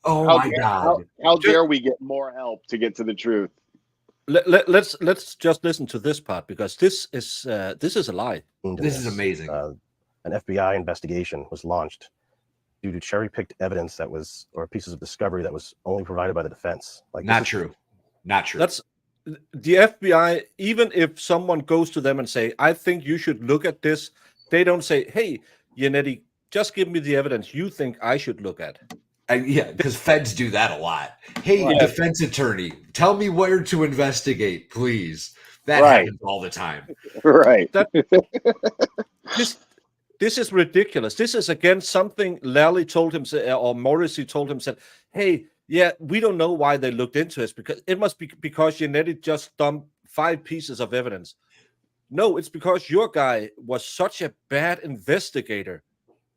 S3: Oh my God!
S7: How dare we get more help to get to the truth?
S2: Let's just listen to this part, because this is a lie.
S3: This is amazing.
S5: An FBI investigation was launched due to cherry-picked evidence that was, or pieces of discovery that was only provided by the defense. Like,
S3: not true.
S2: That's the FBI. Even if someone goes to them and say, "I think you should look at this," they don't say, "Hey, Yannetti, just give me the evidence you think I should look at."
S3: Yeah, because feds do that a lot. Hey, defense attorney, tell me where to investigate, please. That happens all the time.
S7: Right.
S2: This is ridiculous. This is again something Lally told him, or Morrissey told him, said, "Hey, yeah, we don't know why they looked into it, because it must be because Yannetti just dumped 5 pieces of evidence." No, it's because your guy was such a bad investigator.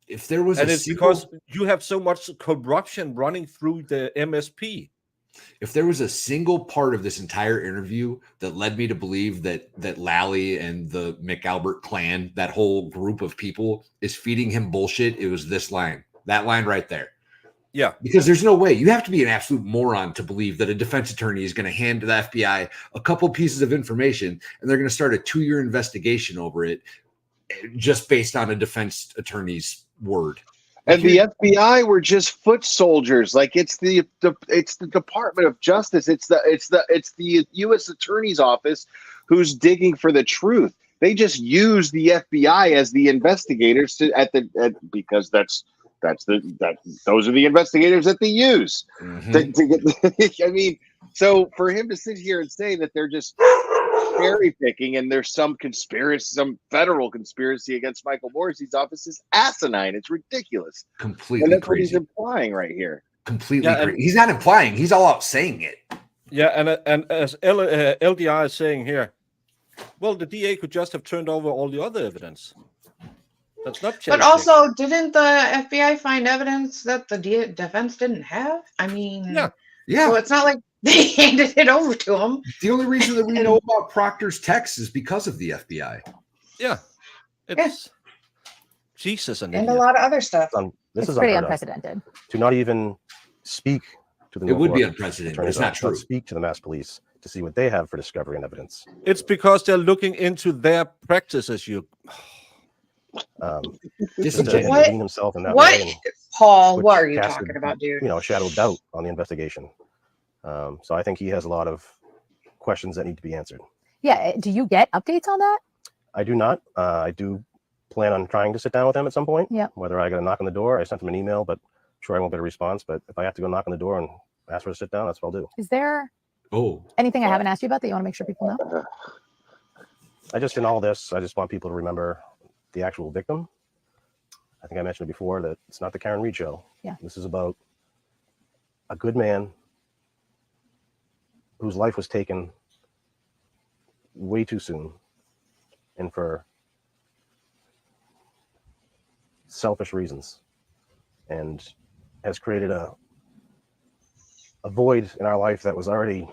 S3: If there was,
S2: because you have so much corruption running through the MSP.
S3: If there was a single part of this entire interview that led me to believe that Lally and the McAlbert clan, that whole group of people, is feeding him bullshit, it was this line. That line right there.
S2: Yeah.
S3: Because there's no way. You have to be an absolute moron to believe that a defense attorney is going to hand the FBI a couple pieces of information and they're going to start a 2-year investigation over it just based on a defense attorney's word.
S7: And the FBI were just foot soldiers. Like, it's the Department of Justice. It's the U.S. Attorney's Office who's digging for the truth. They just use the FBI as the investigators because those are the investigators that they use to get. I mean, so for him to sit here and say that they're just cherry picking and there's some conspiracy, some federal conspiracy against Michael Morrissey's office is asimine. It's ridiculous.
S3: Completely
S7: and that's
S3: crazy.
S7: What he's implying right here.
S3: Completely crazy. He's not implying. He's all out saying it.
S2: Yeah, and as LDI is saying here, well, the DA could just have turned over all the other evidence. That's not.
S4: But also, didn't the FBI find evidence that the defense didn't have? I mean,
S3: yeah.
S4: So it's not like they handed it over to him.
S3: The only reason that we know about Proctor's text is because of the FBI.
S2: Yeah. It's Jesus and
S4: a lot of other stuff.
S5: This is
S6: pretty unprecedented.
S5: To not even speak to the.
S3: It would be unprecedented. It's not true.
S5: Speak to the Mass Police to see what they have for discovery and evidence.
S2: It's because they're looking into their practices.
S5: Himself in that
S4: what?
S5: way,
S4: Paul, what are you talking about, dude?
S5: You know, shadow of doubt on the investigation. So I think he has a lot of questions that need to be answered.
S6: Yeah. Do you get updates on that?
S5: I do not. I do plan on trying to sit down with him at some point.
S6: Yeah.
S5: Whether I got a knock on the door, I sent him an email, but I'm sure I won't get a response. But if I have to go knock on the door and ask for to sit down, that's what I'll do.
S6: Is there anything I haven't asked you about that you want to make sure people know?
S5: In all this, I just want people to remember the actual victim. I think I mentioned it before that it's not the Karen Reed show.
S6: Yeah.
S5: This is about a good man whose life was taken way too soon and for selfish reasons, and has created a void in our life that was already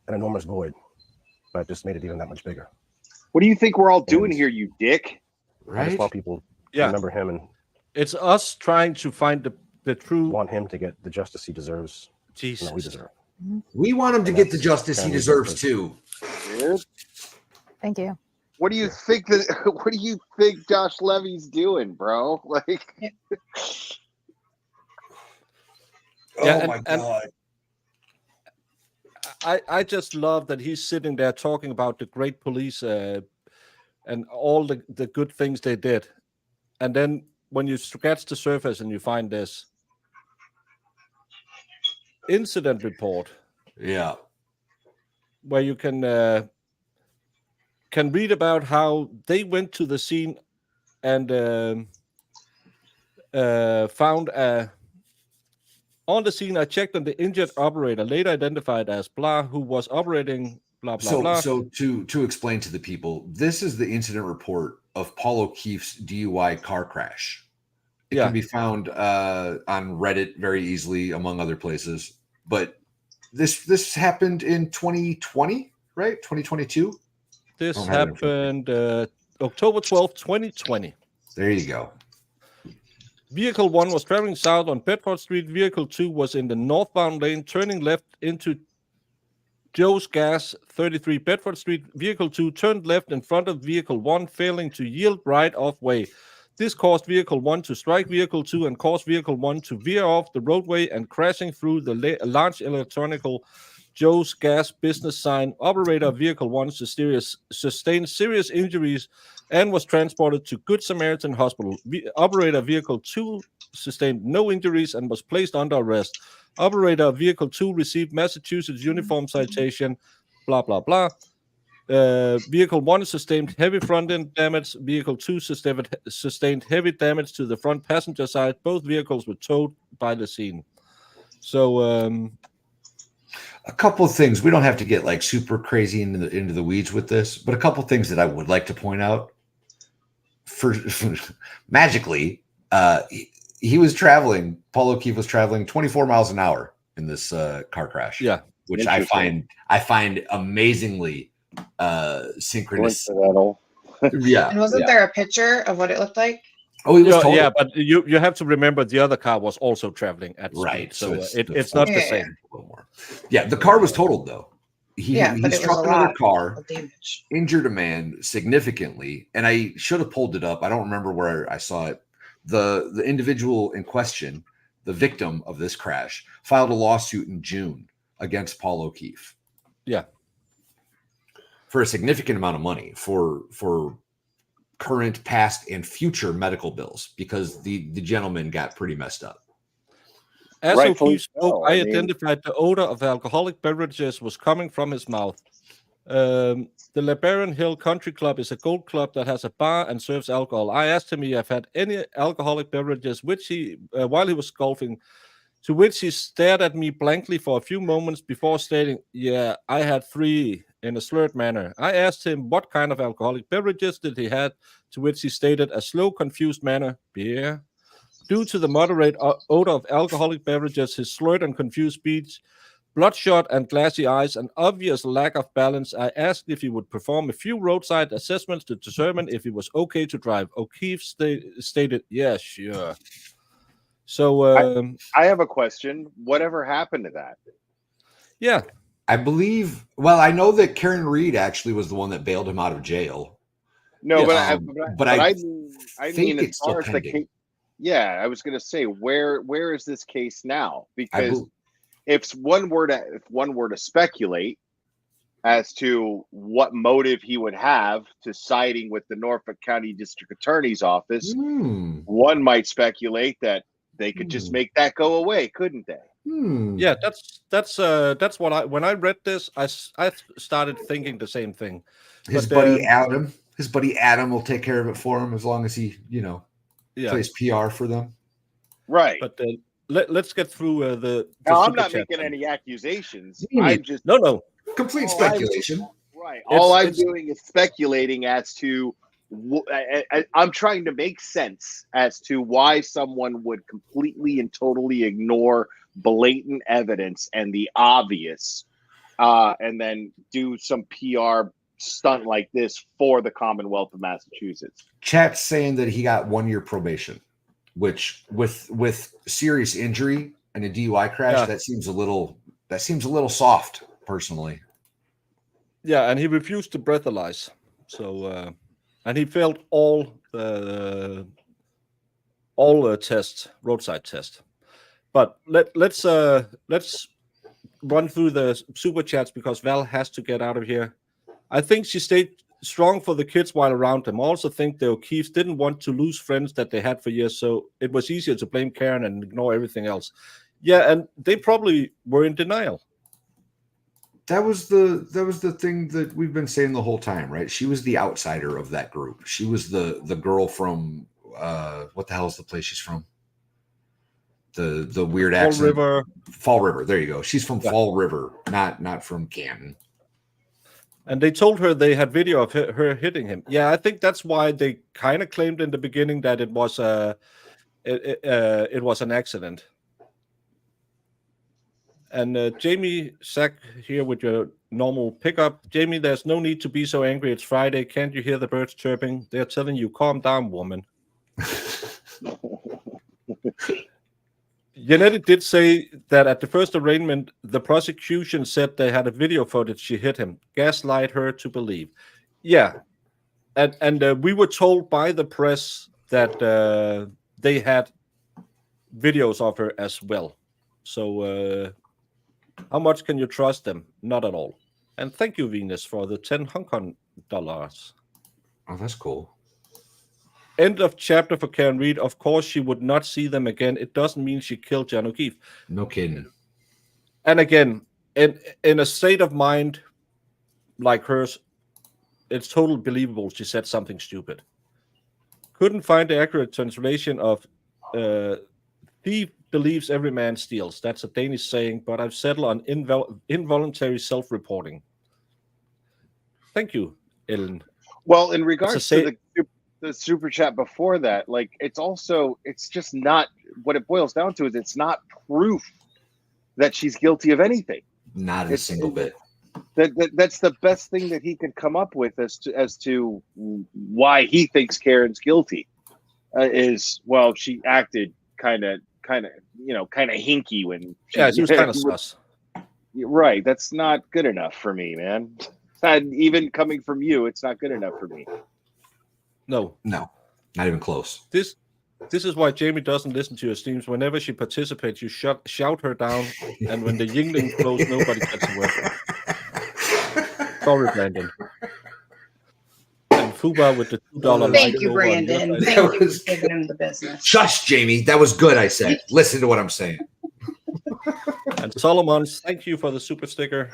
S5: an enormous void, but just made it even that much bigger.
S7: What do you think we're all doing here, you dick?
S5: I just want people to remember him, and
S2: it's us trying to find the true.
S5: Want him to get the justice he deserves.
S2: Jesus,
S5: that we deserve.
S3: We want him to get the justice he deserves too.
S6: Thank you.
S7: What do you think what do you think Josh Levy's doing, bro? Like,
S3: my God.
S2: I just love that he's sitting there talking about the great police and all the good things they did. And then when you scratch the surface and you find this incident report, where you can read about how they went to the scene and found On the scene, I checked on the injured operator, later identified as blah, who was operating blah, blah, blah.
S3: So to explain to the people, this is the incident report of Paul O'Keefe's DUI car crash. It can be found on Reddit very easily, among other places. But this happened in 2020, right? 2022?
S2: This happened October 12th, 2020.
S3: There you go.
S2: Vehicle 1 was traveling south on Bedford Street. Vehicle 2 was in the northbound lane, turning left into Joe's Gas, 33 Bedford Street. Vehicle 2 turned left in front of Vehicle 1, failing to yield right off way. This caused Vehicle 1 to strike Vehicle 2 and caused Vehicle 1 to veer off the roadway and crashing through the large electronical Joe's Gas business sign. Operator of Vehicle 1 sustained serious injuries and was transported to Good Samaritan Hospital. Operator of Vehicle 2 sustained no injuries and was placed under arrest. Operator of Vehicle 2 received Massachusetts uniform citation, blah, blah, blah. Vehicle 1 sustained heavy front end damage. Vehicle 2 sustained heavy damage to the front passenger side. Both vehicles were towed by the scene. So,
S3: a couple of things. We don't have to get like super crazy into the weeds with this, but a couple of things that I would like to point out. For magically, he was traveling. Paul O'Keefe was traveling 24 miles an hour in this car crash.
S2: Yeah,
S3: which I find amazingly synchronous. Yeah.
S4: And wasn't there a picture of what it looked like?
S3: Oh, he was total.
S2: Yeah, but you have to remember the other car was also traveling at speed,
S3: right.
S2: so it's not the same.
S3: Yeah, the car was totaled though. He struck another car, injured a man significantly, and I should have pulled it up. I don't remember where I saw it. The individual in question, the victim of this crash, filed a lawsuit in June against Paul O'Keefe.
S2: Yeah,
S3: for a significant amount of money for current, past, and future medical bills because the gentleman got pretty messed up.
S2: As O'Keefe spoke, I identified the odor of alcoholic beverages was coming from his mouth. The LeBaron Hill Country Club is a gold club that has a bar and serves alcohol. I asked him if he had any alcoholic beverages, which he, while he was golfing, to which he stared at me blankly for a few moments before stating, "Yeah, I had 3," in a slurred manner. I asked him what kind of alcoholic beverages did he had, to which he stated a slow, confused manner, "Beer." Due to the moderate odor of alcoholic beverages, his slurred and confused speech, bloodshot and glassy eyes, and obvious lack of balance, I asked if he would perform a few roadside assessments to determine if he was okay to drive. O'Keefe stated, "Yeah, sure." So
S7: I have a question. Whatever happened to that?
S2: Yeah.
S3: I believe, well, I know that Karen Reed actually was the one that bailed him out of jail.
S7: No,
S3: yes.
S7: but I mean, as far as the case, yeah, I was going to say, where is this case now? Because if one were to speculate as to what motive he would have to siding with the Norfolk County District Attorney's Office, one might speculate that they could just make that go away, couldn't they?
S2: Yeah, that's what when I read this, I started thinking the same thing.
S3: His buddy Adam will take care of it for him as long as he, plays PR for them.
S7: Right.
S2: But let's get through the
S7: now, I'm not making any accusations. I'm just
S2: no
S3: complete speculation.
S7: Right. All I'm doing is speculating as to. I'm trying to make sense as to why someone would completely and totally ignore blatant evidence and the obvious, and then do some PR stunt like this for the Commonwealth of Massachusetts.
S3: Chat's saying that he got 1 year probation, which with serious injury and a DUI crash, that seems a little soft, personally.
S2: Yeah, and he refused to breathalyze. So and he failed all tests, roadside tests. But let's run through the super chats because Val has to get out of here. I think she stayed strong for the kids while around them. I also think the O'Keefes didn't want to lose friends that they had for years, so it was easier to blame Karen and ignore everything else. Yeah, and they probably were in denial.
S3: That was the thing that we've been saying the whole time, right? She was the outsider of that group. She was the girl from what the hell is the place she's from? the weird
S2: Fall
S3: accent.
S2: River.
S3: Fall River. There you go. She's from
S2: Yeah.
S3: Fall River, not from Canton.
S2: And they told her they had video of her hitting him. Yeah, I think that's why they kind of claimed in the beginning that it was it was an accident. And Jamie Sack here with your normal pickup. Jamie, there's no need to be so angry. It's Friday. Can't you hear the birds chirping? They're telling you, calm down, woman. Janetti did say that at the first arraignment, the prosecution said they had a video footage she hit him. Gaslight her to believe. Yeah. And we were told by the press that they had videos of her as well. So how much can you trust them? Not at all. And thank you, Venus, for the 10 Hong Kong dollars.
S3: Oh, that's cool.
S2: End of chapter for Karen Reed. Of course, she would not see them again. It doesn't mean she killed John O'Keefe.
S3: No kidding.
S2: And again, in a state of mind like hers, it's totally believable she said something stupid. Couldn't find the accurate translation of thief believes every man steals. That's a Danish saying, but I've settled on involuntary self-reporting. Thank you, Ellen.
S7: Well, in regards to the super chat before that, like it's just not what it boils down to is it's not proof that she's guilty of anything.
S3: Not a single bit.
S7: That's the best thing that he could come up with as to why he thinks Karen's guilty. Is well, she acted kind of hinky when
S2: she was kind of sus.
S7: Right, that's not good enough for me, man. And even coming from you, it's not good enough for me.
S3: No, not even close.
S2: This is why Jamie doesn't listen to your streams. Whenever she participates, you shout her down, and when the Yingling flows, nobody gets a word. Sorry, Brandon. And Fuba with the $2.
S4: Thank you, Brandon. Thank you for giving him the business.
S3: Shush, Jamie. That was good, I said. Listen to what I'm saying.
S2: And Solomon's, thank you for the super sticker.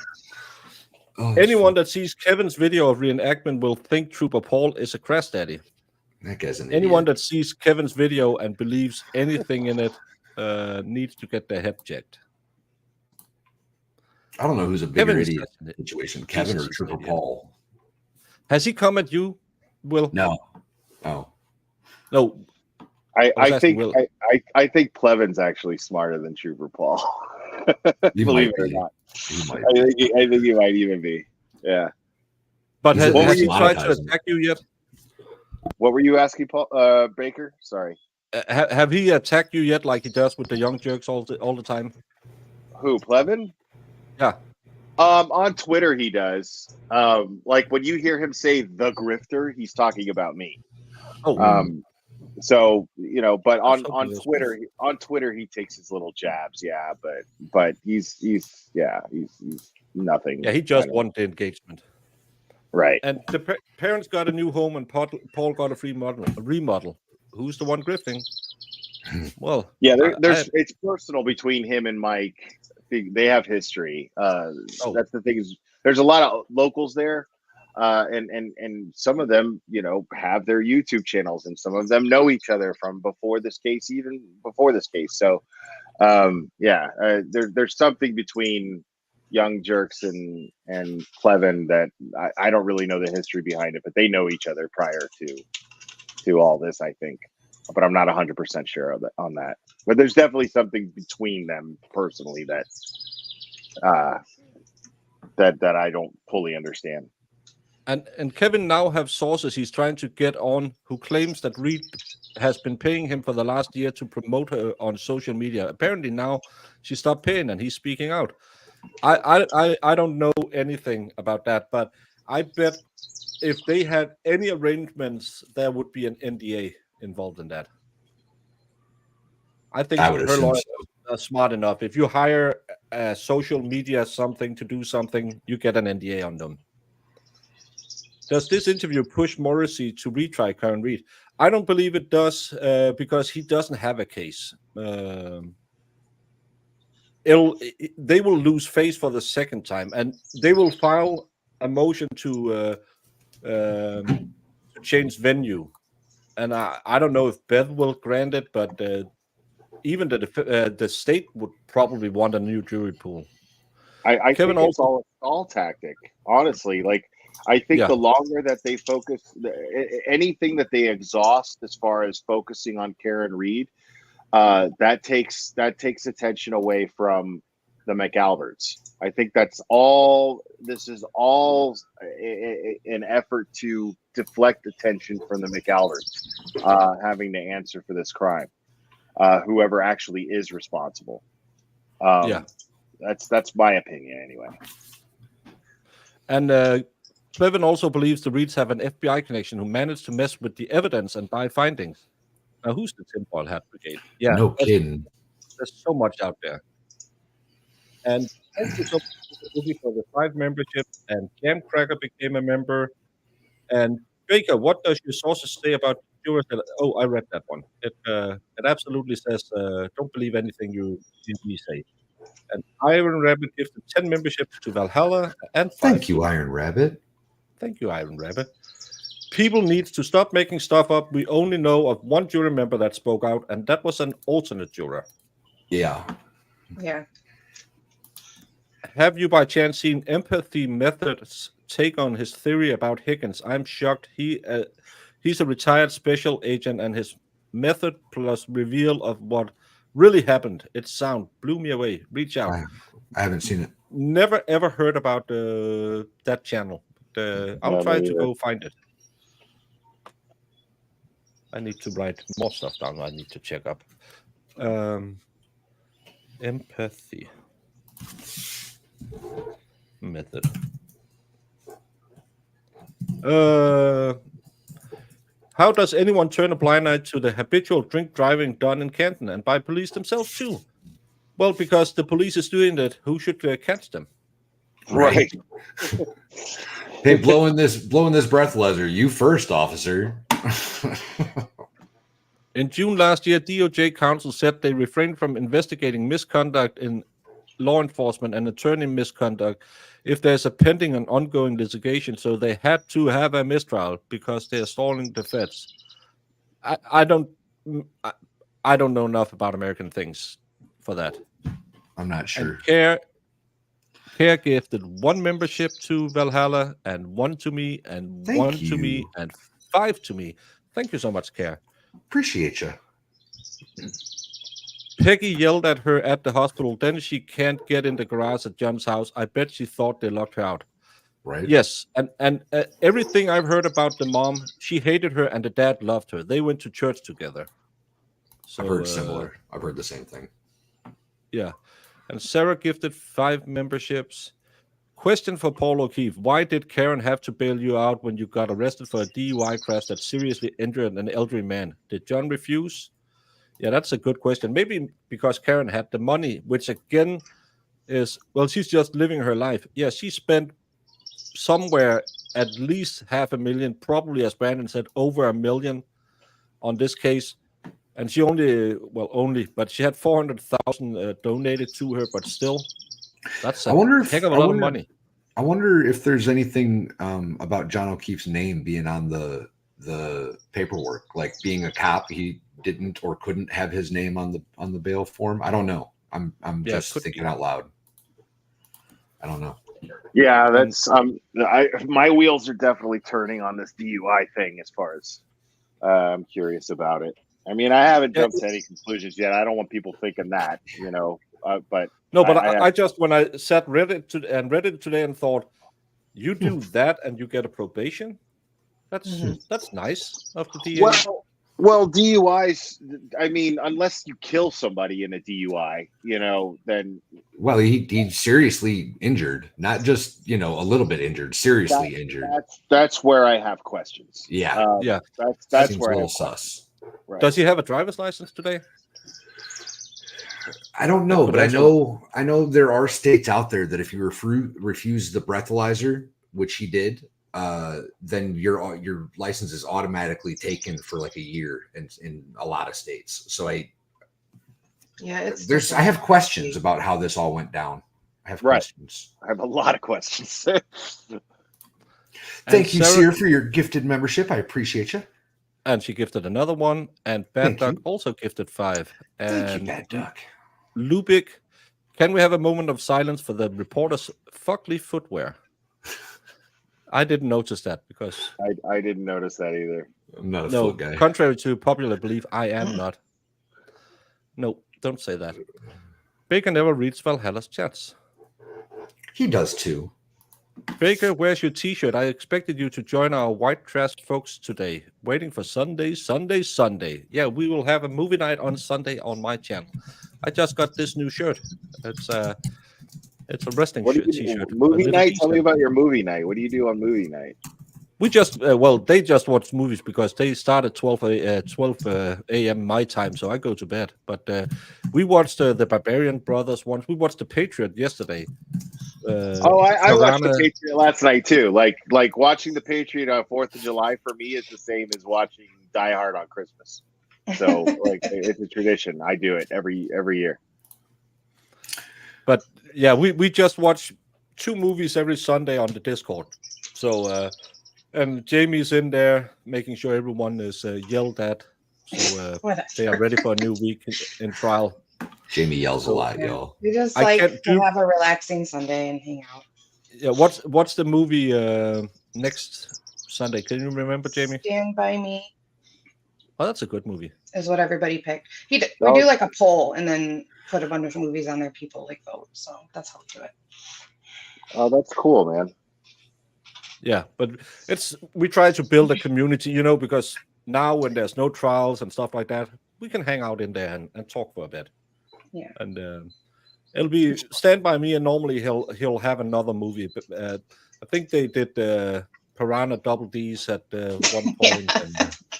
S2: Oh, anyone that sees Kevin's video of reenactment will think Trooper Paul is a crash daddy.
S3: That guy's an
S2: Anyone
S3: idiot.
S2: that sees Kevin's video and believes anything in it needs to get their head checked.
S3: I don't know who's a bigger idiot in the situation, Kevin or Trooper Paul.
S2: Has he come at you, Will?
S3: No. Oh.
S2: No.
S7: I think Plevin's actually smarter than Trooper Paul. Believe it or not. I think he might even be. Yeah.
S2: But has he tried to attack you yet?
S7: What were you asking, Paul Baker? Sorry.
S2: Have he attacked you yet, like he does with the young jerks all the time?
S7: Who, Plevin?
S2: Yeah.
S7: On Twitter he does. Like when you hear him say the grifter, he's talking about me.
S2: Oh.
S7: So but on Twitter he takes his little jabs, yeah. But he's nothing.
S2: Yeah, he just won the engagement.
S7: Right.
S2: And the parents got a new home, and Paul got a remodel. Who's the one grifting? Well,
S7: yeah, it's personal between him and Mike. They have history. That's the thing is, there's a lot of locals there, and some of them, have their YouTube channels, and some of them know each other from before this case, even before this case. So, there's something between young jerks and Plevin that I don't really know the history behind it, but they know each other prior to all this, I think. But I'm not 100% sure on that. But there's definitely something between them personally that I don't fully understand.
S2: And Kevin now have sources he's trying to get on who claims that Reed has been paying him for the last year to promote her on social media. Apparently now she stopped paying and he's speaking out. I don't know anything about that, but I bet if they had any arrangements, there would be an NDA involved in that. I think her lawyers are smart enough. If you hire social media something to do something, you get an NDA on them. Does this interview push Morrissey to retry Karen Reed? I don't believe it does because he doesn't have a case. They will lose face for the second time, and they will file a motion to change venue. And I don't know if Beth will grant it, but even the state would probably want a new jury pool.
S7: I think it's all a stall tactic, honestly. Like, I think the longer that they focus, anything that they exhaust as far as focusing on Karen Reed, that takes attention away from the McAlberts. I think that's all. This is all an effort to deflect attention from the McAlberts having to answer for this crime. Whoever actually is responsible. That's my opinion anyway.
S2: And Clevin also believes the Reeds have an FBI connection who managed to mess with the evidence and buy findings. Now, who's the tinfoil hat brigade? Yeah,
S3: no kidding.
S2: There's so much out there. And thank you so much for the 5 membership. And Cam Cracker became a member. And Baker, what does your sources say about jurors? Oh, I read that one. It absolutely says, don't believe anything you say. And Iron Rabbit gifted 10 memberships to Valhalla and 5.
S3: Thank you, Iron Rabbit.
S2: Thank you, Iron Rabbit. People need to stop making stuff up. We only know of one jury member that spoke out, and that was an alternate juror.
S3: Yeah.
S4: Yeah.
S2: Have you by chance seen Empathy Method's take on his theory about Higgins? I'm shocked. He's a retired special agent, and his method plus reveal of what really happened. Its sound blew me away. Reach out.
S3: I haven't seen it.
S2: Never ever heard about that channel. I'll try to go find it. I need to write more stuff down. I need to check up. Empathy method. How does anyone turn a blind eye to the habitual drink driving done in Canton and by police themselves too? Well, because the police is doing that. Who should catch them?
S7: Right.
S3: Hey, blowing this breathalyzer. You first, officer.
S2: In June last year, DOJ counsel said they refrained from investigating misconduct in law enforcement and attorney misconduct if there's a pending and ongoing litigation. So they had to have a mistrial because they are stalling the feds. I don't know enough about American things for that.
S3: I'm not sure.
S2: And Care gifted 1 membership to Valhalla and 1 to me and
S3: Thank
S2: 1
S3: you.
S2: to me and 5 to me. Thank you so much, Care.
S3: Appreciate you.
S2: Peggy yelled at her at the hospital. Then she can't get in the garage at John's house. I bet she thought they locked her out.
S3: Right.
S2: Yes, and everything I've heard about the mom, she hated her, and the dad loved her. They went to church together. So,
S3: I've heard similar. I've heard the same thing.
S2: Yeah, and Sarah gifted 5 memberships. Question for Paul O'Keefe: why did Karen have to bail you out when you got arrested for a DUI crash that seriously injured an elderly man? Did John refuse? Yeah, that's a good question. Maybe because Karen had the money, which again is, well, she's just living her life. Yeah, she spent somewhere at least $500,000, probably, as Brandon said, over $1 million on this case. And she but she had 400,000 donated to her, but still, that's a heck of a lot of money.
S3: I wonder if there's anything about John O'Keefe's name being on the paperwork, like being a cop, he didn't or couldn't have his name on the bail form. I don't know. I'm just thinking out loud. I don't know.
S7: Yeah, that's my wheels are definitely turning on this DUI thing as far as I'm curious about it. I mean, I haven't jumped to any conclusions yet. I don't want people thinking that, but
S2: no, but I just, when I read it today and thought, you do that and you get a probation. That's nice of the DA.
S7: Well, DUIs. I mean, unless you kill somebody in a DUI, then.
S3: Well, he's seriously injured, not just a little bit injured, seriously injured.
S7: That's where I have questions.
S3: Yeah,
S7: That's
S3: seems
S7: where
S3: a
S7: I
S3: little
S7: have
S3: sus.
S7: Right.
S2: Does he have a driver's license today?
S3: I don't know, but I know there are states out there that if you refuse the breathalyzer, which he did, then your license is automatically taken for like a year in a lot of states. So I have questions about how this all went down. I have questions.
S7: I have a lot of questions.
S3: Thank you, Seer, for your gifted membership. I appreciate you.
S2: and she gifted another one. And Bad
S3: Thank
S2: Duck
S3: you.
S2: also gifted 5.
S3: Thank you,
S2: And
S3: Bad Duck.
S2: Lubick, can we have a moment of silence for the reporter's fugly footwear? I didn't notice that because
S7: I didn't notice that either.
S3: I'm not a
S2: no,
S3: foot guy.
S2: contrary to popular belief, I am not. No, don't say that. Baker never reads Valhalla's chats.
S3: He does too.
S2: Baker, where's your t-shirt? I expected you to join our white trash folks today. Waiting for Sunday. Yeah, we will have a movie night on Sunday on my channel. I just got this new shirt. It's a wrestling t-shirt.
S7: Movie night? Tell me about your movie night. What do you do on movie night?
S2: We just they just watch movies because they start at 12 a.m. my time, so I go to bed. But we watched the Barbarian Brothers once. We watched The Patriot yesterday.
S7: I watched The Patriot last night too. Like watching The Patriot on 4th of July for me is the same as watching Die Hard on Christmas. So like it's a tradition. I do it every year.
S2: But yeah, we just watch 2 movies every Sunday on the Discord. So and Jamie's in there making sure everyone is yelled at, so they are ready for a new week in trial.
S3: Jamie yells a lot, y'all.
S4: We just like to have a relaxing Sunday and hang out.
S2: Yeah, what's the movie next Sunday? Can you remember, Jamie?
S4: Stand By Me.
S2: Oh, that's a good movie.
S4: Is what everybody picked. We do like a poll and then put a bunch of movies on there. People like vote, so that's how we do it.
S7: Oh, that's cool, man.
S2: Yeah, but we try to build a community, because now when there's no trials and stuff like that, we can hang out in there and talk for a bit.
S4: Yeah.
S2: And it'll be Stand By Me, and normally he'll have another movie. But I think they did Piranha Double D's at one point.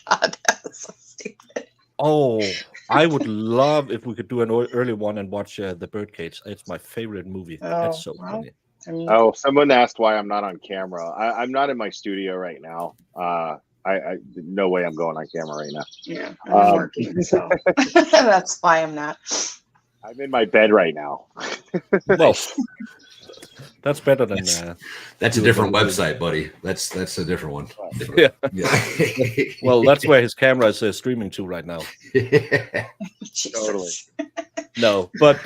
S4: God, that's so stupid.
S2: Oh, I would love if we could do an early one and watch The Birdcage. It's my favorite movie. That's so funny.
S7: Someone asked why I'm not on camera. I'm not in my studio right now. I no way I'm going on camera right now.
S4: Yeah, I'm working, so that's why I'm not.
S7: I'm in my bed right now.
S2: Well, that's better than
S3: that's a different website, buddy. That's a different one.
S2: Yeah. Well, that's where his camera is streaming to right now.
S7: Totally.
S2: No, but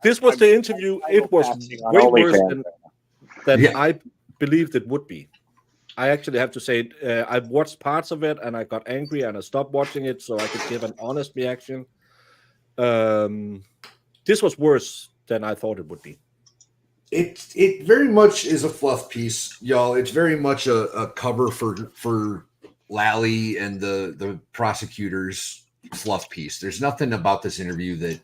S2: this was the interview. It was way worse than I believed it would be. I actually have to say, I've watched parts of it and I got angry and I stopped watching it so I could give an honest reaction. This was worse than I thought it would be.
S3: It very much is a fluff piece, y'all. It's very much a cover for Lally and the prosecutor's fluff piece. There's nothing about this interview that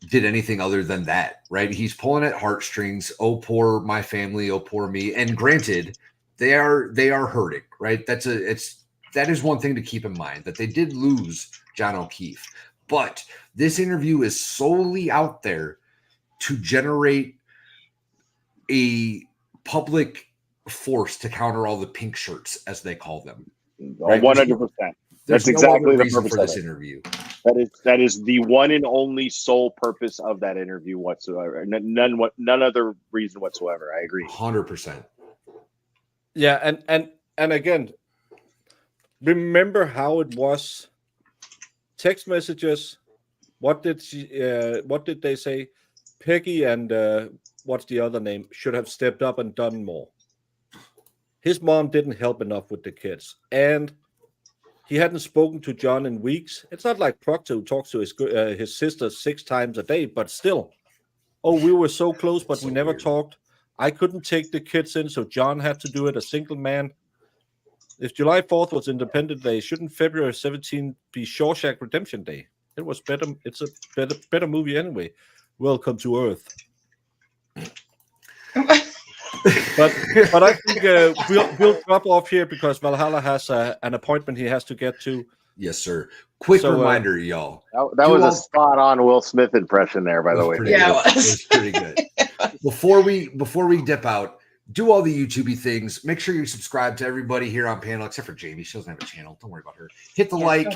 S3: did anything other than that, right? He's pulling at heartstrings. Oh, poor my family. Oh, poor me. And granted, they are hurting, right? That is one thing to keep in mind, that they did lose John O'Keefe, but this interview is solely out there to generate a public force to counter all the pink shirts, as they call them.
S7: Right? 100%. That's exactly the purpose
S3: for this interview.
S7: That is the one and only sole purpose of that interview whatsoever. None other reason whatsoever. I agree.
S3: 100%.
S2: Yeah, and again, remember how it was. Text messages. What did they say? Peggy and what's the other name should have stepped up and done more. His mom didn't help enough with the kids, and he hadn't spoken to John in weeks. It's not like Proctor, who talks to his sister 6 times a day, but still. Oh, we were so close, but we never talked. I couldn't take the kids in, so John had to do it, a single man. If July 4th was Independence Day, shouldn't February 17th be Shawshank Redemption Day? It was better. It's a better movie anyway. Welcome to Earth. But I think we'll drop off here because Valhalla has an appointment he has to get to.
S3: Yes, sir. Quick reminder, y'all.
S7: That was a spot-on Will Smith impression there, by the way.
S3: Yeah, it was pretty good. Before we dip out, do all the YouTubey things. Make sure you subscribe to everybody here on panel, except for Jamie. She doesn't have a channel. Don't worry about her. Hit the like.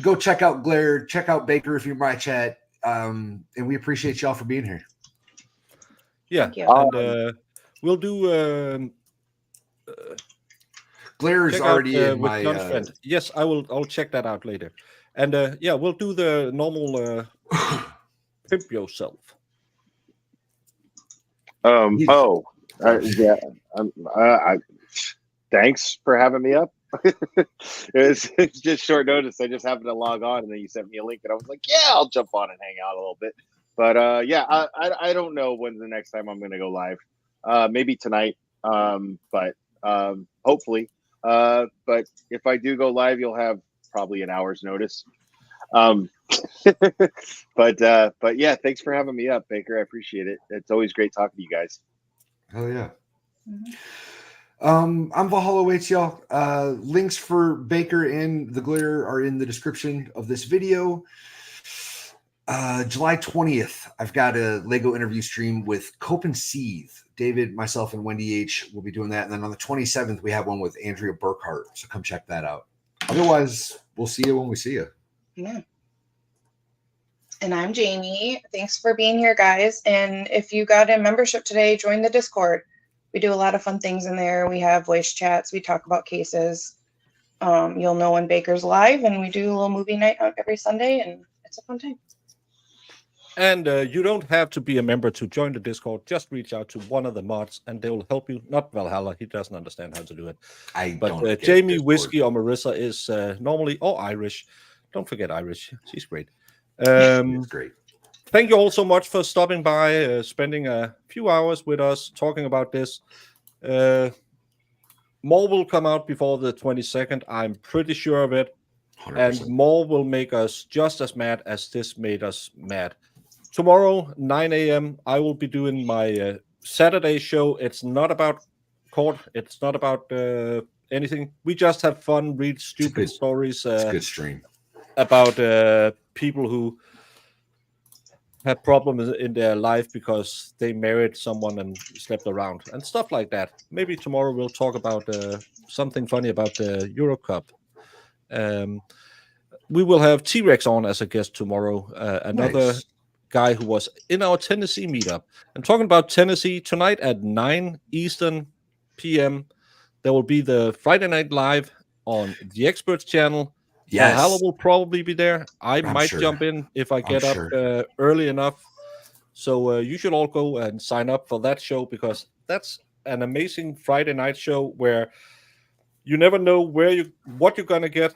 S3: Go check out Glare. Check out Baker if you're in my chat. And we appreciate y'all for being here.
S2: Yeah, and we'll do
S3: Glare is already in
S2: with
S3: my.
S2: John's friend. Yes, I'll check that out later. And yeah, we'll do the normal pimp yourself.
S7: Yeah. Thanks for having me up. It's just short notice. I just happened to log on, and then you sent me a link, and I was like, "Yeah, I'll jump on and hang out a little bit." But yeah, I don't know when's the next time I'm going to go live. Maybe tonight, but hopefully. But if I do go live, you'll have probably an hour's notice. But yeah, thanks for having me up, Baker. I appreciate it. It's always great talking to you guys.
S3: Hell yeah. I'm Valhalla Waits, y'all. Links for Baker and the Glare are in the description of this video. July 20th, I've got a Lego interview stream with Cope and Seethe. David, myself, and Wendy H. will be doing that. And then on the 27th, we have one with Andrea Burkhart. So come check that out. Otherwise, we'll see you when we see you.
S4: Yeah. And I'm Jamie. Thanks for being here, guys. And if you got a membership today, join the Discord. We do a lot of fun things in there. We have voice chats. We talk about cases. You'll know when Baker's live, and we do a little movie night every Sunday, and it's a fun time.
S2: And you don't have to be a member to join the Discord. Just reach out to one of the mods, and they will help you. Not Valhalla; he doesn't understand how to do it. But Jamie, Whiskey, or Marissa is normally or Irish. Don't forget Irish; she's great.
S3: It's great.
S2: Thank you all so much for stopping by, spending a few hours with us talking about this. More will come out before the 22nd. I'm pretty sure of it.
S3: 100%.
S2: And more will make us just as mad as this made us mad. Tomorrow, 9 a.m., I will be doing my Saturday show. It's not about court. It's not about anything. We just have fun, read stupid stories.
S3: It's a good stream.
S2: About people who had problems in their life because they married someone and slept around and stuff like that. Maybe tomorrow we'll talk about something funny about the Euro Cup. We will have T-Rex on as a guest tomorrow, another guy who was in our Tennessee meetup. And talking about Tennessee, tonight at 9 Eastern p.m., there will be the Friday Night Live on the Experts channel.
S3: Yes.
S2: Valhalla will probably be there. I might jump in if I get up early enough. So you should all go and sign up for that show, because that's an amazing Friday night show where you never know what you're gonna get,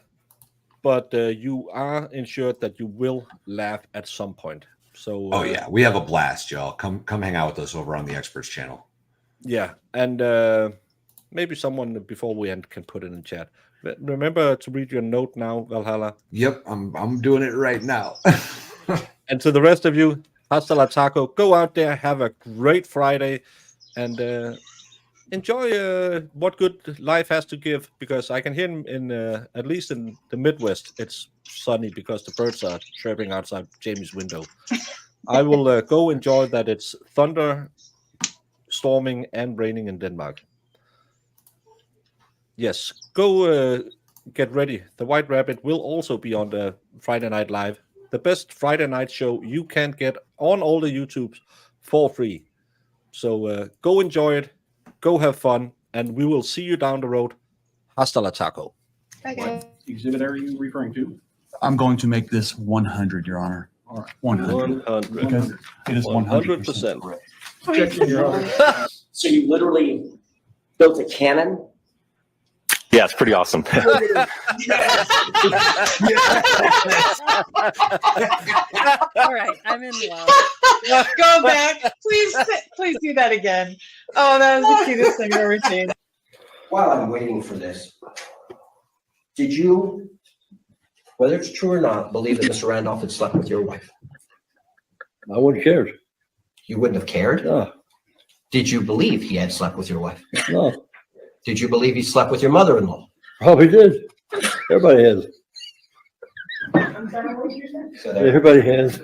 S2: but you are ensured that you will laugh at some point. So
S3: yeah, we have a blast, y'all. Come hang out with us over on the Experts channel.
S2: Yeah, and maybe someone before we end can put it in chat. Remember to read your note now, Valhalla.
S3: Yep, I'm doing it right now.
S2: And to the rest of you, hasta la taco. Go out there, have a great Friday, and enjoy what good life has to give. Because I can hear in at least in the Midwest, it's sunny because the birds are chirping outside Jamie's window. I will go enjoy that. It's thunder, storming, and raining in Denmark. Yes, go get ready. The White Rabbit will also be on the Friday Night Live. The best Friday night show you can get on all the YouTubes for free. So go enjoy it. Go have fun. And we will see you down the road. Hasta la taco.
S4: Bye, guys.
S8: What exhibit are you referring to? I'm going to make this 100, Your Honor. All right, 100.
S2: 100.
S8: Because it is 100%
S2: 100%.
S8: correct.
S9: So you literally built a cannon?
S10: Yeah, it's pretty awesome.
S6: All right, I'm in love.
S4: Go back. Please do that again. Oh, that was the cutest thing I've ever seen.
S9: While I'm waiting for this, did you, whether it's true or not, believe that Mr. Randolph had slept with your wife?
S11: I wouldn't have cared.
S9: You wouldn't have cared?
S11: No.
S9: Did you believe he had slept with your wife?
S11: No.
S9: Did you believe he slept with your mother-in-law?
S11: Probably did. Everybody has.
S9: So there-
S11: Everybody has.